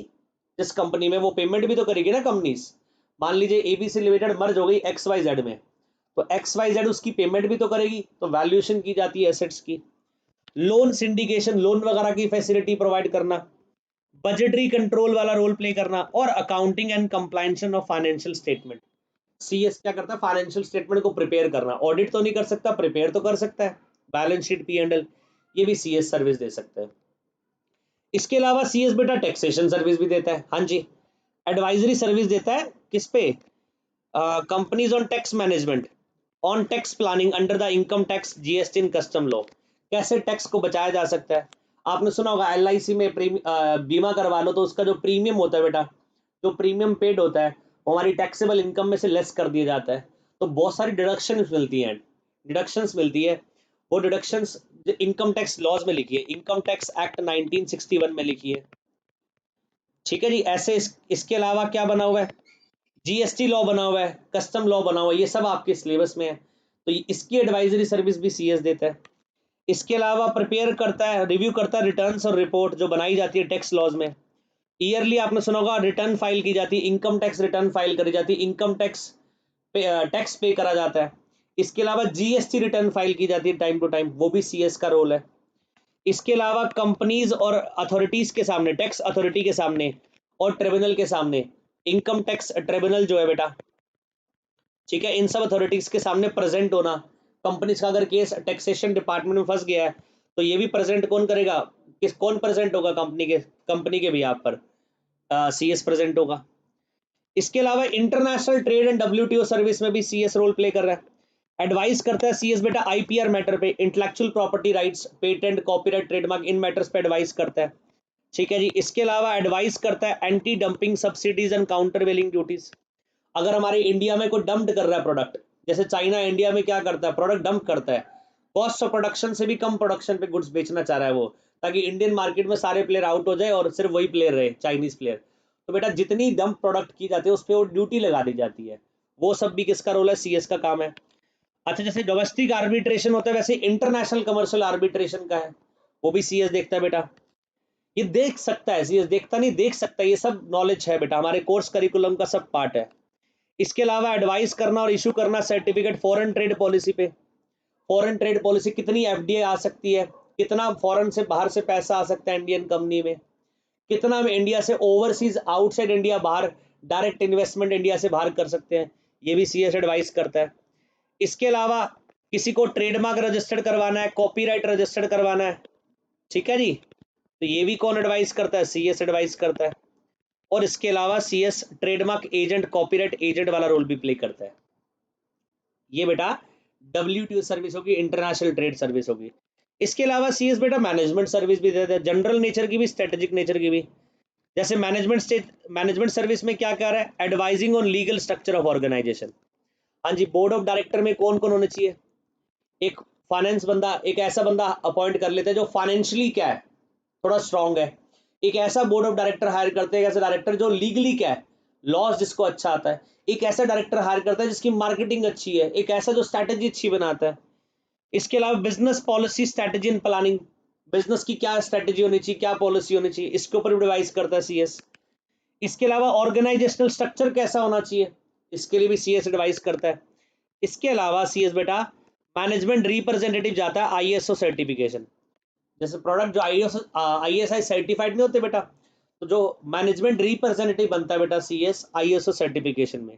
जिस कंपनी में, वो पेमेंट भी तो करेगी ना कंपनीज। मान लीजिए एबीसी लिमिटेड मर्ज हो गई एक्स वाई जेड में, तो एक्स वाई जेड उसकी पेमेंट भी तो करेगी, तो वैल्यूएशन की जाती है एसेट्स की। लोन सिंडिकेशन, लोन वगैरह की फैसिलिटी प्रोवाइड करना, बजटरी कंट्रोल वाला रोल प्ले करना, और accounting and compliance of financial statement. CS क्या करता है, फाइनेंशियल स्टेटमेंट को प्रिपेयर करना, ऑडिट तो नहीं कर सकता, प्रिपेयर तो कर सकता है, balance sheet P and L, ये भी सीएस सर्विस दे सकता है। इसके अलावा सीएस बेटा टैक्सेशन सर्विस भी देता है, हाँ जी, एडवाइजरी सर्विस देता है किस पे, companies on tax management, on tax planning under the income tax, GST and custom law, कैसे टैक्स को बचाया जा सकता है। आपने सुना होगा एलआईसी में बीमा करवा लो तो उसका जो प्रीमियम होता है बेटा, जो प्रीमियम पेड होता है वो हमारी टैक्सेबल इनकम में से लेस कर दिया जाता है। तो बहुत सारी डिडक्शंस मिलती हैं, डिडक्शंस मिलती है। वो डिडक्शंस इनकम टैक्स लॉज में लिखी है, इनकम टैक्स एक्ट 1961 में लिखी है। ठीक है जी, ऐसे इसके अलावा क्या बना हुआ है, जीएसटी लॉ बना हुआ है, कस्टम लॉ बना हुआ है, ये सब आपके सिलेबस में है, तो इसकी एडवाइजरी सर्विस भी सीएस देता है। इसके अलावा प्रिपेयर करता है, रिव्यू करता है रिटर्न्स और रिपोर्ट जो बनाई जाती है टैक्स लॉज में। ईयरली आपने सुना होगा रिटर्न फाइल की जाती है, इनकम टैक्स रिटर्न फाइल करी जाती है, इनकम टैक्स टैक्स पे करा जाता है। इसके अलावा जीएसटी रिटर्न फाइल की जाती है टाइम टू टाइम, वो भी सीएस का रोल है। इसके अलावा कंपनीज और अथॉरिटीज के सामने, टैक्स अथॉरिटी के सामने और ट्रिब्यूनल के सामने, इनकम टैक्स ट्रिब्यूनल जो है बेटा, ठीक है, इन सब अथॉरिटीज के सामने प्रेजेंट होना। कंपनीज का अगर केस टैक्सेशन डिपार्टमेंट में फंस गया है तो ये भी प्रेजेंट कौन करेगा, कौन प्रेजेंट होगा, कंपनी के भी यहाँ पर सीएस प्रेजेंट होगा। इसके अलावा international trade and WTO service में भी सीएस रोल प्ले कर रहा है। एडवाइस करता है सीएस बेटा आईपीआर मैटर पे, intellectual property rights, patent, copyright, trademark, इन मैटर्स पे एडवाइस करता है, ठीक है जी। इसके अलावा एडवाइस करता है anti dumping subsidies and countervailing duties. अगर हमारे इंडिया में कोई डंप कर रहा है प्रोडक्ट, जैसे चाइना इंडिया में क्या करता है, प्रोडक्ट डंप करता है, कॉस्ट ऑफ प्रोडक्शन से भी कम प्रोडक्शन पे गुड्स बेचना चाह रहा है वो, ताकि इंडियन मार्केट में सारे प्लेयर आउट हो जाए और सिर्फ वही प्लेयर रहे, चाइनीज प्लेयर। तो बेटा जितनी डंप प्रोडक्ट की जाती है उस पर वो ड्यूटी लगा दी जाती है, वो सब भी किसका रोल है, सीएस का काम है। अच्छा, जैसे डोमेस्टिक आर्बिट्रेशन होता है वैसे इंटरनेशनल कमर्शियल आर्बिट्रेशन का है, वो भी सीएस देखता है बेटा। ये देख सकता है सीएस, देखता नहीं, देख सकता है, ये सब नॉलेज है बेटा, हमारे कोर्स करिकुलम का सब पार्ट है। इसके अलावा एडवाइस करना और इशू करना सर्टिफिकेट फॉरेन ट्रेड पॉलिसी पे, फॉरेन ट्रेड पॉलिसी कितनी एफडीआई आ सकती है, कितना फॉरेन से बाहर से पैसा आ सकता है इंडियन कंपनी में, कितना हम इंडिया से ओवरसीज आउटसाइड इंडिया बाहर डायरेक्ट इन्वेस्टमेंट इंडिया से बाहर कर सकते हैं, ये भी सीएस एडवाइस करता है। इसके अलावा किसी को ट्रेडमार्क रजिस्टर्ड करवाना है, कॉपीराइट रजिस्टर्ड करवाना है, ठीक है जी, तो ये भी कौन एडवाइस करता है, सीएस एडवाइस करता है। और इसके अलावा CS trademark agent, copyright agent वाला रोल भी प्ले करता है। ये बेटा डब्ल्यूटीओ सर्विस होगी, इंटरनेशनल ट्रेड सर्विस होगी। इसके अलावा सीएस बेटा मैनेजमेंट सर्विस भी देता है, जनरल नेचर की भी, स्ट्रेटेजिक नेचर की भी। जैसे मैनेजमेंट सर्विस में क्या कर रहा है, advising on legal structure of organisation. हाँ जी, बोर्ड ऑफ डायरेक्टर में कौन कौन होने चाहिए, एक फाइनेंस बंदा, एक ऐसा बंदा अपॉइंट कर लेते हैं जो फाइनेंशियली क्या है, थोड़ा स्ट्रांग है। एक ऐसा बोर्ड ऑफ डायरेक्टर हायर करते हैं, ऐसा डायरेक्टर जो लीगली क्या है, लॉज जिसको अच्छा आता है। एक ऐसा डायरेक्टर हायर करता है जिसकी मार्केटिंग अच्छी है, एक ऐसा जो स्ट्रैटेजी अच्छी बनाता है। इसके अलावा business policy, strategy and planning, business की क्या स्ट्रैटेजी होनी चाहिए, क्या पॉलिसी होनी चाहिए, इसके ऊपर भी एडवाइस करता है सीएस। इसके अलावा ऑर्गेनाइजेशनल स्ट्रक्चर कैसा होना चाहिए, इसके लिए भी सीएस एडवाइस करता है। इसके अलावा सीएस बेटा मैनेजमेंट रिप्रेजेंटेटिव जाता है आईएसओ सर्टिफिकेशन, जैसे प्रोडक्ट जो आईएसआई सर्टिफाइड नहीं होते बेटा, तो जो मैनेजमेंट रिप्रेजेंटेटिव बनता है बेटा सीएस आईएसओ सर्टिफिकेशन में।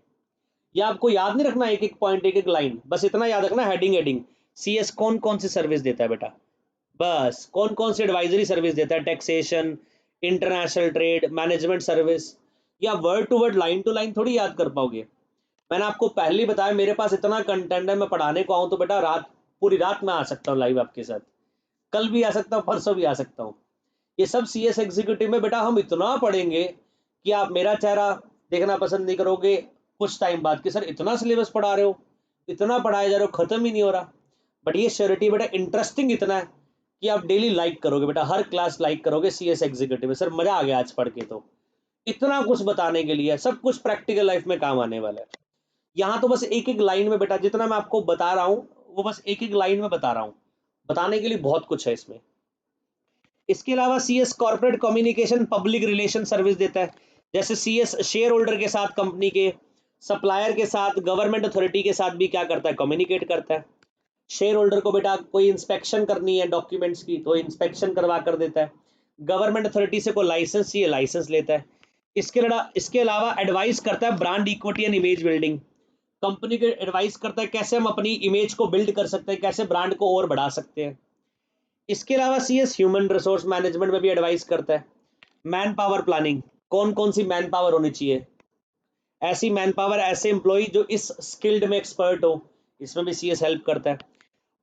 ये आपको याद नहीं रखना एक एक पॉइंट, एक एक लाइन, बस इतना याद रखना, हेडिंग हेडिंग, सीएस कौन कौन सी सर्विस देता है बेटा, बस कौन कौन सी एडवाइजरी सर्विस देता है, taxation, international trade, management service. या word to word, line to line थोड़ी याद कर पाओगे। मैंने आपको पहले ही बताया मेरे पास इतना कंटेंट है, मैं पढ़ाने को आऊँ तो बेटा रात, पूरी रात में आ सकता हूँ लाइव आपके साथ, कल भी आ सकता हूँ, परसों भी आ सकता हूँ। ये सब सीएस एग्जीक्यूटिव में बेटा हम इतना पढ़ेंगे कि आप मेरा चेहरा देखना पसंद नहीं करोगे कुछ टाइम बाद, कि सर इतना सिलेबस पढ़ा रहे हो, इतना पढ़ाया जा रहे हो, खत्म ही नहीं हो रहा। बट ये श्योरिटी बेटा इंटरेस्टिंग इतना है कि आप डेली लाइक करोगे बेटा, हर क्लास लाइक करोगे सीएस एग्जीक्यूटिव में, सर मजा आ गया आज पढ़ के, तो इतना कुछ बताने के लिए, सब कुछ प्रैक्टिकल लाइफ में काम आने वाला है। यहाँ तो बस एक एक लाइन में बेटा जितना मैं आपको बता रहा हूँ वो बस एक एक लाइन में बता रहा हूँ, बताने के लिए बहुत कुछ है इसमें। इसके अलावा CS corporate communication public relation service देता है, जैसे सीएस शेयर होल्डर के साथ, कंपनी के सप्लायर के साथ, गवर्नमेंट अथॉरिटी के साथ भी क्या करता है, कम्युनिकेट करता है। शेयर होल्डर को बेटा कोई इंस्पेक्शन करनी है डॉक्यूमेंट्स की तो इंस्पेक्शन करवा कर देता है, गवर्नमेंट अथॉरिटी से कोई लाइसेंस चाहिए, लाइसेंस लेता है। इसके अलावा एडवाइस करता है brand equity and image building, company के एडवाइस करता है कैसे हम अपनी इमेज को बिल्ड कर सकते हैं, कैसे ब्रांड को और बढ़ा सकते हैं। इसके अलावा सीएस ह्यूमन रिसोर्स मैनेजमेंट में भी एडवाइस करता है, मैन पावर प्लानिंग, कौन कौन सी मैन पावर होनी चाहिए, ऐसी मैन पावर, ऐसे एम्प्लॉय जो इस स्किल्ड में एक्सपर्ट हो, इसमें भी सीएस हेल्प करता है।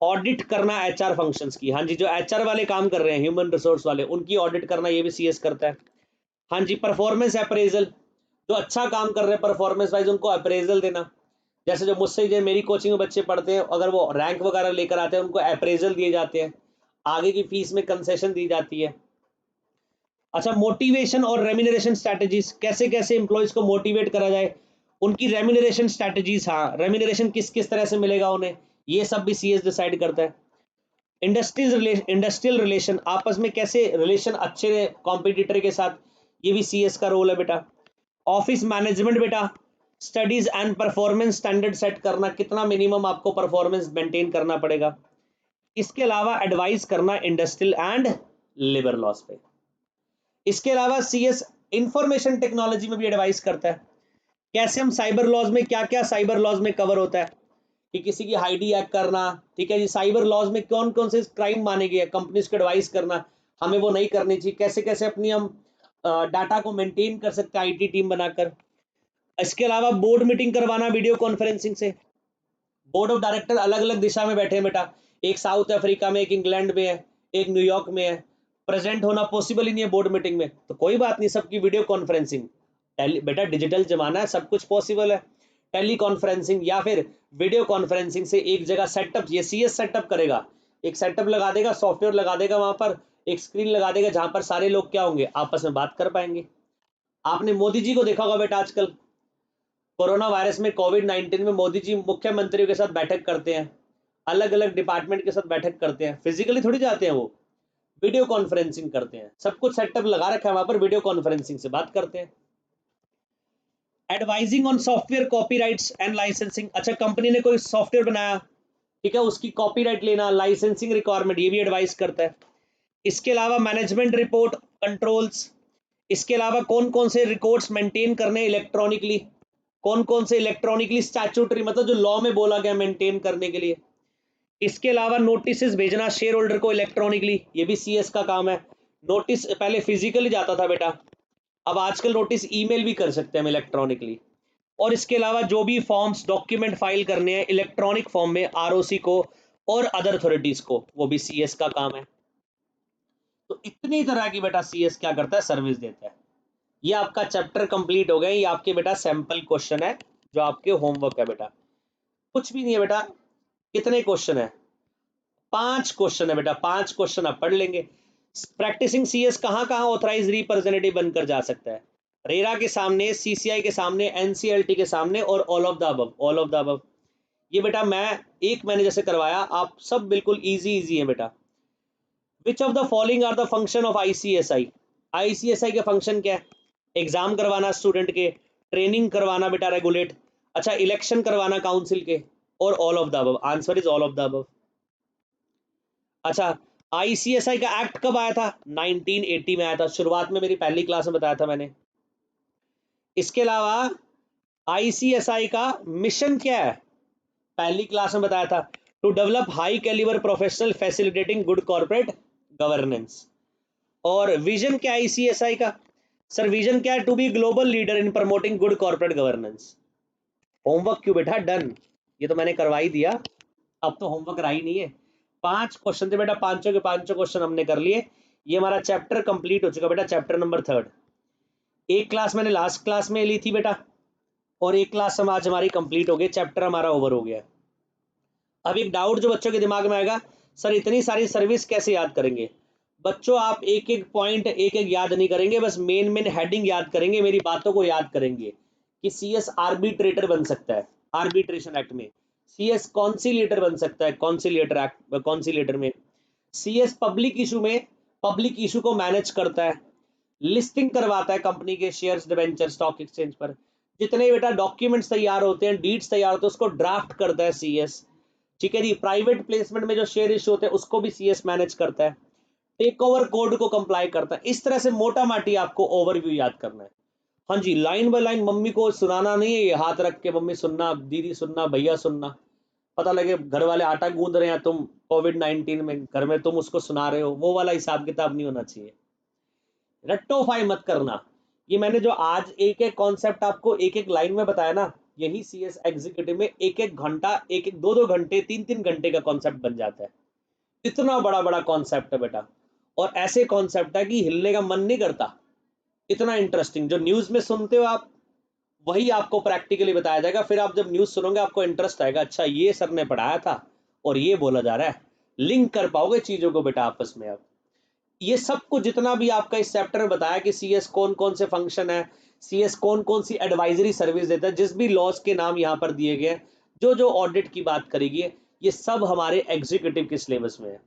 ऑडिट करना एचआर फंक्शंस की, हाँ जी, जो एचआर वाले काम कर रहे हैं, ह्यूमन रिसोर्स वाले, उनकी ऑडिट करना ये भी सीएस करता है। हाँ जी, परफॉर्मेंस अप्रेजल, जो अच्छा काम कर रहे हैं परफॉर्मेंस वाइज उनको अप्रेजल देना, जैसे जो मुझसे जो मेरी कोचिंग में बच्चे पढ़ते हैं, अगर वो रैंक वगैरह लेकर आते हैं उनको अप्रेजल दिए जाते हैं, आगे की फीस में कंसेशन दी जाती है। अच्छा, मोटिवेशन और रेम्यूनरेशन स्ट्रैटेजीज, कैसे कैसे एम्प्लॉयज को मोटिवेट करा जाए, उनकी रेम्यूनरेशन स्ट्रैटेजीज, हाँ रेम्यूनरेशन किस किस तरह से मिलेगा उन्हें, ये सब भी सीएस डिसाइड करता है। इंडस्ट्रियल रिलेशन, आपस में कैसे रिलेशन अच्छे रहे कॉम्पिटिटर के साथ, ये भी सीएस का रोल है बेटा। ऑफिस मैनेजमेंट बेटा, studies and performance standard set करना, कितना मिनिमम आपको परफॉर्मेंस मेंटेन करना पड़ेगा। इसके अलावा एडवाइस करना इंडस्ट्रियल एंड लेबर लॉस पे। इसके अलावा सीएस इंफॉर्मेशन टेक्नोलॉजी में भी एडवाइस करता है, कैसे हम साइबर लॉज में, क्या क्या साइबर लॉज में कवर होता है कि किसी की आईडी हैक करना, ठीक है जी, साइबर लॉज में कौन कौन से क्राइम माने गए, कंपनीज को एडवाइस करना हमें वो नहीं करनी चाहिए, कैसे कैसे अपनी हम डाटा को मेंटेन कर सकते हैं आईटी टीम बनाकर। इसके अलावा बोर्ड मीटिंग करवाना वीडियो कॉन्फ्रेंसिंग से। बोर्ड ऑफ डायरेक्टर अलग अलग दिशा में बैठे हैं बेटा, एक साउथ अफ्रीका में, एक इंग्लैंड में है, एक न्यूयॉर्क में है, प्रेजेंट होना पॉसिबल ही नहीं है बोर्ड मीटिंग में, तो कोई बात नहीं, सबकी वीडियो कॉन्फ्रेंसिंग। बेटा डिजिटल जमाना है, सब कुछ पॉसिबल है। टेली कॉन्फ्रेंसिंग या फिर वीडियो कॉन्फ्रेंसिंग से एक जगह सेटअप, ये सीएस सेटअप करेगा, एक सेटअप लगा देगा, सॉफ्टवेयर लगा देगा, वहां पर एक स्क्रीन लगा देगा जहां पर सारे लोग क्या होंगे, आपस में बात कर पाएंगे। आपने मोदी जी को देखा होगा बेटा, आजकल कोरोना वायरस में, कोविड-19 में मोदी जी मुख्यमंत्रियों के साथ बैठक करते हैं, अलग अलग डिपार्टमेंट के साथ बैठक करते हैं, फिजिकली थोड़ी जाते हैं वो, वीडियो कॉन्फ्रेंसिंग करते हैं, सब कुछ सेटअप लगा रखा है वहां पर, वीडियो कॉन्फ्रेंसिंग से बात करते हैं। Advising on software copyrights and licensing, अच्छा कंपनी ने कोई सॉफ्टवेयर बनाया, ठीक है, उसकी कॉपीराइट लेना, लाइसेंसिंग रिक्वायरमेंट, ये भी एडवाइस करता है। इसके अलावा मैनेजमेंट रिपोर्ट कंट्रोल्स, इसके अलावा कौन कौन से रिकॉर्ड्स मेंटेन करने इलेक्ट्रॉनिकली, कौन कौन से इलेक्ट्रॉनिकली स्टैट्यूटरी, मतलब जो लॉ में बोला गया मेंटेन करने के लिए। इसके अलावा नोटिस भेजना शेयर होल्डर को इलेक्ट्रॉनिकली, ये भी सीएस का काम है। नोटिस पहले फिजिकली जाता था बेटा, अब आजकल नोटिस ईमेल भी कर सकते हैं हम इलेक्ट्रॉनिकली। और इसके अलावा जो भी फॉर्म्स डॉक्यूमेंट फाइल करने हैं इलेक्ट्रॉनिक फॉर्म में आरओसी को और अदर अथॉरिटीज को, वो भी सीएस का काम है। तो इतनी तरह की बेटा सीएस क्या करता है, सर्विस देता है। ये आपका चैप्टर कंप्लीट हो गया, ये आपके बेटा सैंपल क्वेश्चन है जो आपके होमवर्क है बेटा, कुछ भी नहीं है बेटा। कितने क्वेश्चन है, 5 क्वेश्चन है बेटा, 5 क्वेश्चन आप पढ़ लेंगे। प्रैक्टिसिंग सीएस कहां कहां ऑथराइज रिप्रेजेंटेटिव बनकर जा सकता है, रेरा के सामने, सीसीआई के सामने, एनसीएलटी के सामने और all of the above, all of the above. ये बेटा मैं एक महीने जैसे करवाया, आप सब बिल्कुल इजी इजी है बेटा। Which of the following are the function of ICSI, ICSI के फंक्शन क्या है, एग्जाम करवाना स्टूडेंट के, ट्रेनिंग करवाना बेटा रेगुलेट, अच्छा इलेक्शन करवाना काउंसिल के, और all of the above, answer is all of the above. अच्छा आईसीएसआई का एक्ट कब आया था, 1980 में आया था, शुरुआत में मेरी पहली क्लास में बताया था मैंने। इसके अलावा आईसीएसआई का मिशन क्या है, पहली क्लास में बताया था, to develop high calibre professional facilitating good corporate governance. और विजन क्या है आईसीएसआई का, सर विजन क्या है, to be global leader in promoting good corporate governance. Homework क्यों बेटा, डन, ये तो मैंने करवा ही दिया, अब तो होमवर्क रहा ही नहीं है। 5 क्वेश्चन थे बेटा, पांचों के पांचों क्वेश्चन हमने कर लिए, ये हमारा चैप्टर कंप्लीट हो चुका बेटा, चैप्टर नंबर 3। एक क्लास मैंने लास्ट क्लास में ली थी बेटा, और एक क्लास हम आज हमारी कंप्लीट हो गई, चैप्टर हमारा ओवर हो गया। अब एक डाउट जो बच्चों के दिमाग में आएगा, सर इतनी सारी सर्विस कैसे याद करेंगे। बच्चों आप एक एक पॉइंट एक एक याद नहीं करेंगे, बस मेन मेन हेडिंग याद करेंगे, मेरी बातों को याद करेंगे कि सीएस आर्बिट्रेटर बन सकता है आर्बिट्रेशन एक्ट में, सीएस कॉन्सिलिएटर बन सकता है कॉन्सिलिएटर एक्ट, कॉन्सिलिएटर में, सीएस पब्लिक इशू में पब्लिक इशू को मैनेज करता है, लिस्टिंग करवाता है कंपनी के शेयर्स डिबेंचर स्टॉक एक्सचेंज पर, जितने बेटा डॉक्यूमेंट्स तैयार होते हैं, डीड्स तैयार होते हैं, उसको ड्राफ्ट करता है सीएस, ठीक है जी। प्राइवेट प्लेसमेंट में जो शेयर इशू होते हैं उसको भी सीएस मैनेज करता है, टेक ओवर कोड को कंप्लाई करता है। इस तरह से मोटा माटी आपको ओवरव्यू याद करना है। हाँ जी, लाइन बाय लाइन मम्मी को सुनाना नहीं है, ये हाथ रख के मम्मी सुनना, दीदी सुनना, भैया सुनना, पता लगे घर वाले आटा गूंद रहे हैं, तुम कोविड-19 में घर में तुम उसको सुना रहे हो, वो वाला हिसाब किताब नहीं होना चाहिए, रट्टोफाई मत करना। ये मैंने जो आज एक एक कॉन्सेप्ट आपको एक एक लाइन में बताया ना, यही सीएस एग्जीक्यूटिव में एक एक घंटा, एक एक दो दो घंटे, तीन तीन घंटे का कॉन्सेप्ट बन जाता है। इतना बड़ा बड़ा कॉन्सेप्ट है बेटा, और ऐसे कॉन्सेप्ट है कि हिलने का मन नहीं करता, इतना इंटरेस्टिंग। जो न्यूज में सुनते हो आप, वही आपको प्रैक्टिकली बताया जाएगा, फिर आप जब न्यूज सुनोगे आपको इंटरेस्ट आएगा, अच्छा ये सर ने पढ़ाया था और ये बोला जा रहा है, लिंक कर पाओगे चीजों को बेटा आपस में। अब ये सब कुछ जितना भी आपका इस चैप्टर में बताया कि सीएस कौन कौन से फंक्शन है, सीएस कौन कौन सी एडवाइजरी सर्विस देता है, जिस भी लॉज के नाम यहाँ पर दिए गए हैं, जो जो ऑडिट की बात करेगी, ये सब हमारे एग्जीक्यूटिव के सिलेबस में है।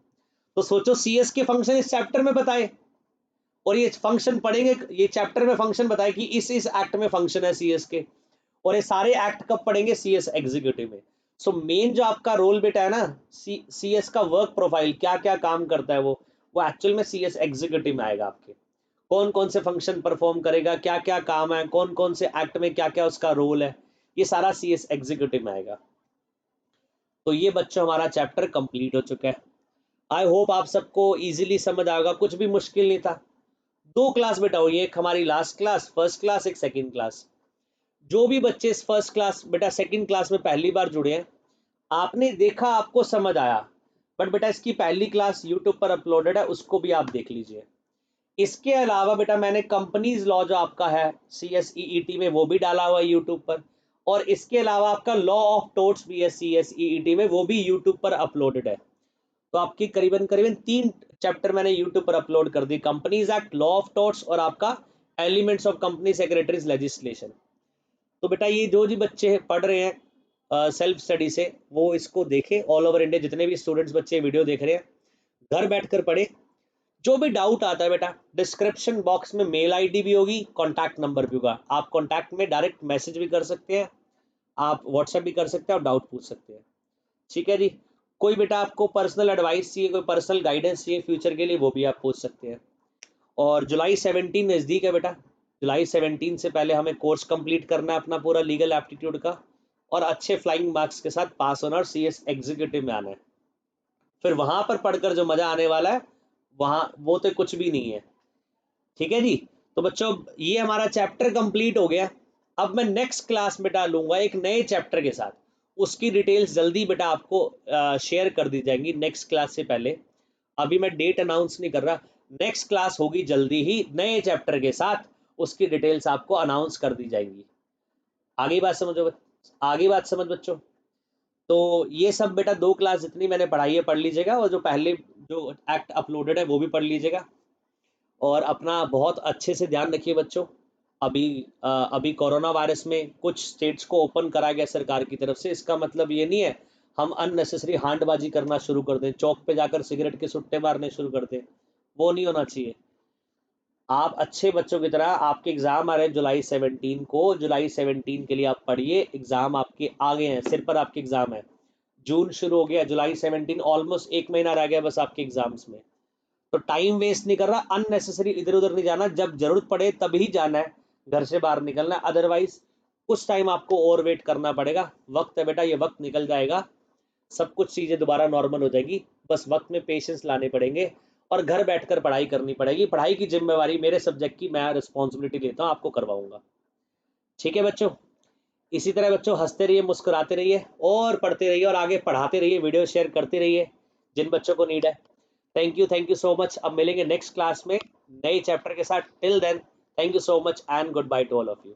तो सोचो सीएस के फंक्शन इस चैप्टर में बताए, और ये फंक्शन पढ़ेंगे, ये चैप्टर में फंक्शन बताए कि इस एक्ट में फंक्शन है सीएस के, और ये सारे एक्ट कब पढ़ेंगे, सीएस एग्जीक्यूटिव में। सो मेन जो आपका रोल बेटा है ना, सीएस का वर्क प्रोफाइल क्या क्या काम करता है, वो एक्चुअल में सीएस एग्जीक्यूटिव में आएगा। आपके कौन कौन से फंक्शन परफॉर्म करेगा, क्या क्या काम है, कौन कौन से एक्ट में क्या क्या उसका रोल है, ये सारा सीएस एग्जीक्यूटिव में आएगा। तो ये बच्चों हमारा चैप्टर कंप्लीट हो चुका है। आई होप आप सबको इजीली समझ आएगा, कुछ भी मुश्किल नहीं था। 2 क्लास बेटा हुई, एक हमारी लास्ट क्लास फर्स्ट क्लास, एक सेकंड क्लास। जो भी बच्चे इस फर्स्ट क्लास बेटा सेकंड क्लास में पहली बार जुड़े हैं, आपने देखा, आपको समझ आया, बट बेटा इसकी पहली क्लास यूट्यूब पर अपलोडेड है, उसको भी आप देख लीजिए। इसके अलावा बेटा मैंने कंपनीज लॉ जो आपका है CSEET में, वो भी डाला हुआ है यूट्यूब पर, और इसके अलावा आपका लॉ ऑफ टोर्ट्स भी है CSEET में, वो भी यूट्यूब पर अपलोडेड है। तो आपकी करीबन करीबन 3 चैप्टर मैंने यूट्यूब पर अपलोड कर दी, कंपनीज एक्ट, लॉ ऑफ टोर्ट्स, और आपका elements of company secretaries legislation. तो बेटा ये जो भी बच्चे पढ़ रहे हैं सेल्फ स्टडी से, वो इसको देखें। ऑल ओवर इंडिया जितने भी स्टूडेंट्स बच्चे वीडियो देख रहे हैं, घर बैठकर पढ़े। जो भी डाउट आता है बेटा, डिस्क्रिप्शन बॉक्स में मेल आईडी भी होगी, कॉन्टैक्ट नंबर भी होगा, आप कॉन्टैक्ट में डायरेक्ट मैसेज भी कर सकते हैं, आप व्हाट्सएप भी कर सकते हैं और डाउट पूछ सकते हैं। ठीक है जी। कोई बेटा आपको पर्सनल एडवाइस चाहिए, कोई पर्सनल गाइडेंस चाहिए फ्यूचर के लिए, वो भी आप पूछ सकते हैं। और जुलाई 17 नज़दीक है बेटा, जुलाई 17 से पहले हमें कोर्स कंप्लीट करना है अपना पूरा लीगल एप्टीट्यूड का, और अच्छे फ्लाइंग मार्क्स के साथ पास होना और सीएस एग्जीक्यूटिव में आना है। फिर वहां पर पढ़कर जो मजा आने वाला है, वहां वो तो कुछ भी नहीं है। ठीक है जी। तो बच्चों ये हमारा चैप्टर कंप्लीट हो गया। अब मैं नेक्स्ट क्लास बेटा लूंगा एक नए चैप्टर के साथ, उसकी डिटेल्स जल्दी बेटा आपको शेयर कर दी जाएंगी नेक्स्ट क्लास से पहले। अभी मैं डेट अनाउंस नहीं कर रहा, नेक्स्ट क्लास होगी जल्दी ही नए चैप्टर के साथ, उसकी डिटेल्स आपको अनाउंस कर दी जाएंगी। आगे बात समझो, आगे बात समझ बच्चों। तो ये सब बेटा 2 क्लास जितनी मैंने पढ़ाई है पढ़ लीजिएगा, और जो पहले जो एक्ट अपलोडेड है वो भी पढ़ लीजिएगा, और अपना बहुत अच्छे से ध्यान रखिए बच्चों। अभी कोरोना वायरस में कुछ स्टेट्स को ओपन करा गया सरकार की तरफ से, इसका मतलब ये नहीं है हम अननेसेसरी हांडबाजी करना शुरू कर दें, चौक पे जाकर सिगरेट के सुट्टे मारने शुरू कर दें, वो नहीं होना चाहिए। आप अच्छे बच्चों की तरह, आपके एग्जाम आ रहे हैं जुलाई 17 को, जुलाई 17 के लिए आप पढ़िए, एग्जाम आपके आगे हैं, सिर पर आपके एग्जाम है। जून शुरू हो गया, जुलाई 17 ऑलमोस्ट 1 महीना रह गया बस आपके एग्जाम्स में। तो टाइम वेस्ट नहीं कर रहा, अननेसेसरी इधर उधर नहीं जाना, जब जरूरत पड़े तभी जाना है, घर से बाहर निकलना है, अदरवाइज कुछ टाइम आपको और वेट करना पड़ेगा। वक्त है बेटा, ये वक्त निकल जाएगा, सब कुछ चीजें दोबारा नॉर्मल हो जाएगी, बस वक्त में पेशेंस लाने पड़ेंगे, और घर बैठकर पढ़ाई करनी पड़ेगी। पढ़ाई की जिम्मेवारी मेरे सब्जेक्ट की, मैं रिस्पॉन्सिबिलिटी लेता हूँ, आपको करवाऊंगा। ठीक है बच्चों। इसी तरह बच्चों हंसते रहिए, मुस्कुराते रहिए, और पढ़ते रहिए, और आगे पढ़ाते रहिए, वीडियो शेयर करते रहिए जिन बच्चों को नीड है। Thank you so much. अब मिलेंगे नेक्स्ट क्लास में नए चैप्टर के साथ। Till then, thank you so much and good bye to all of you.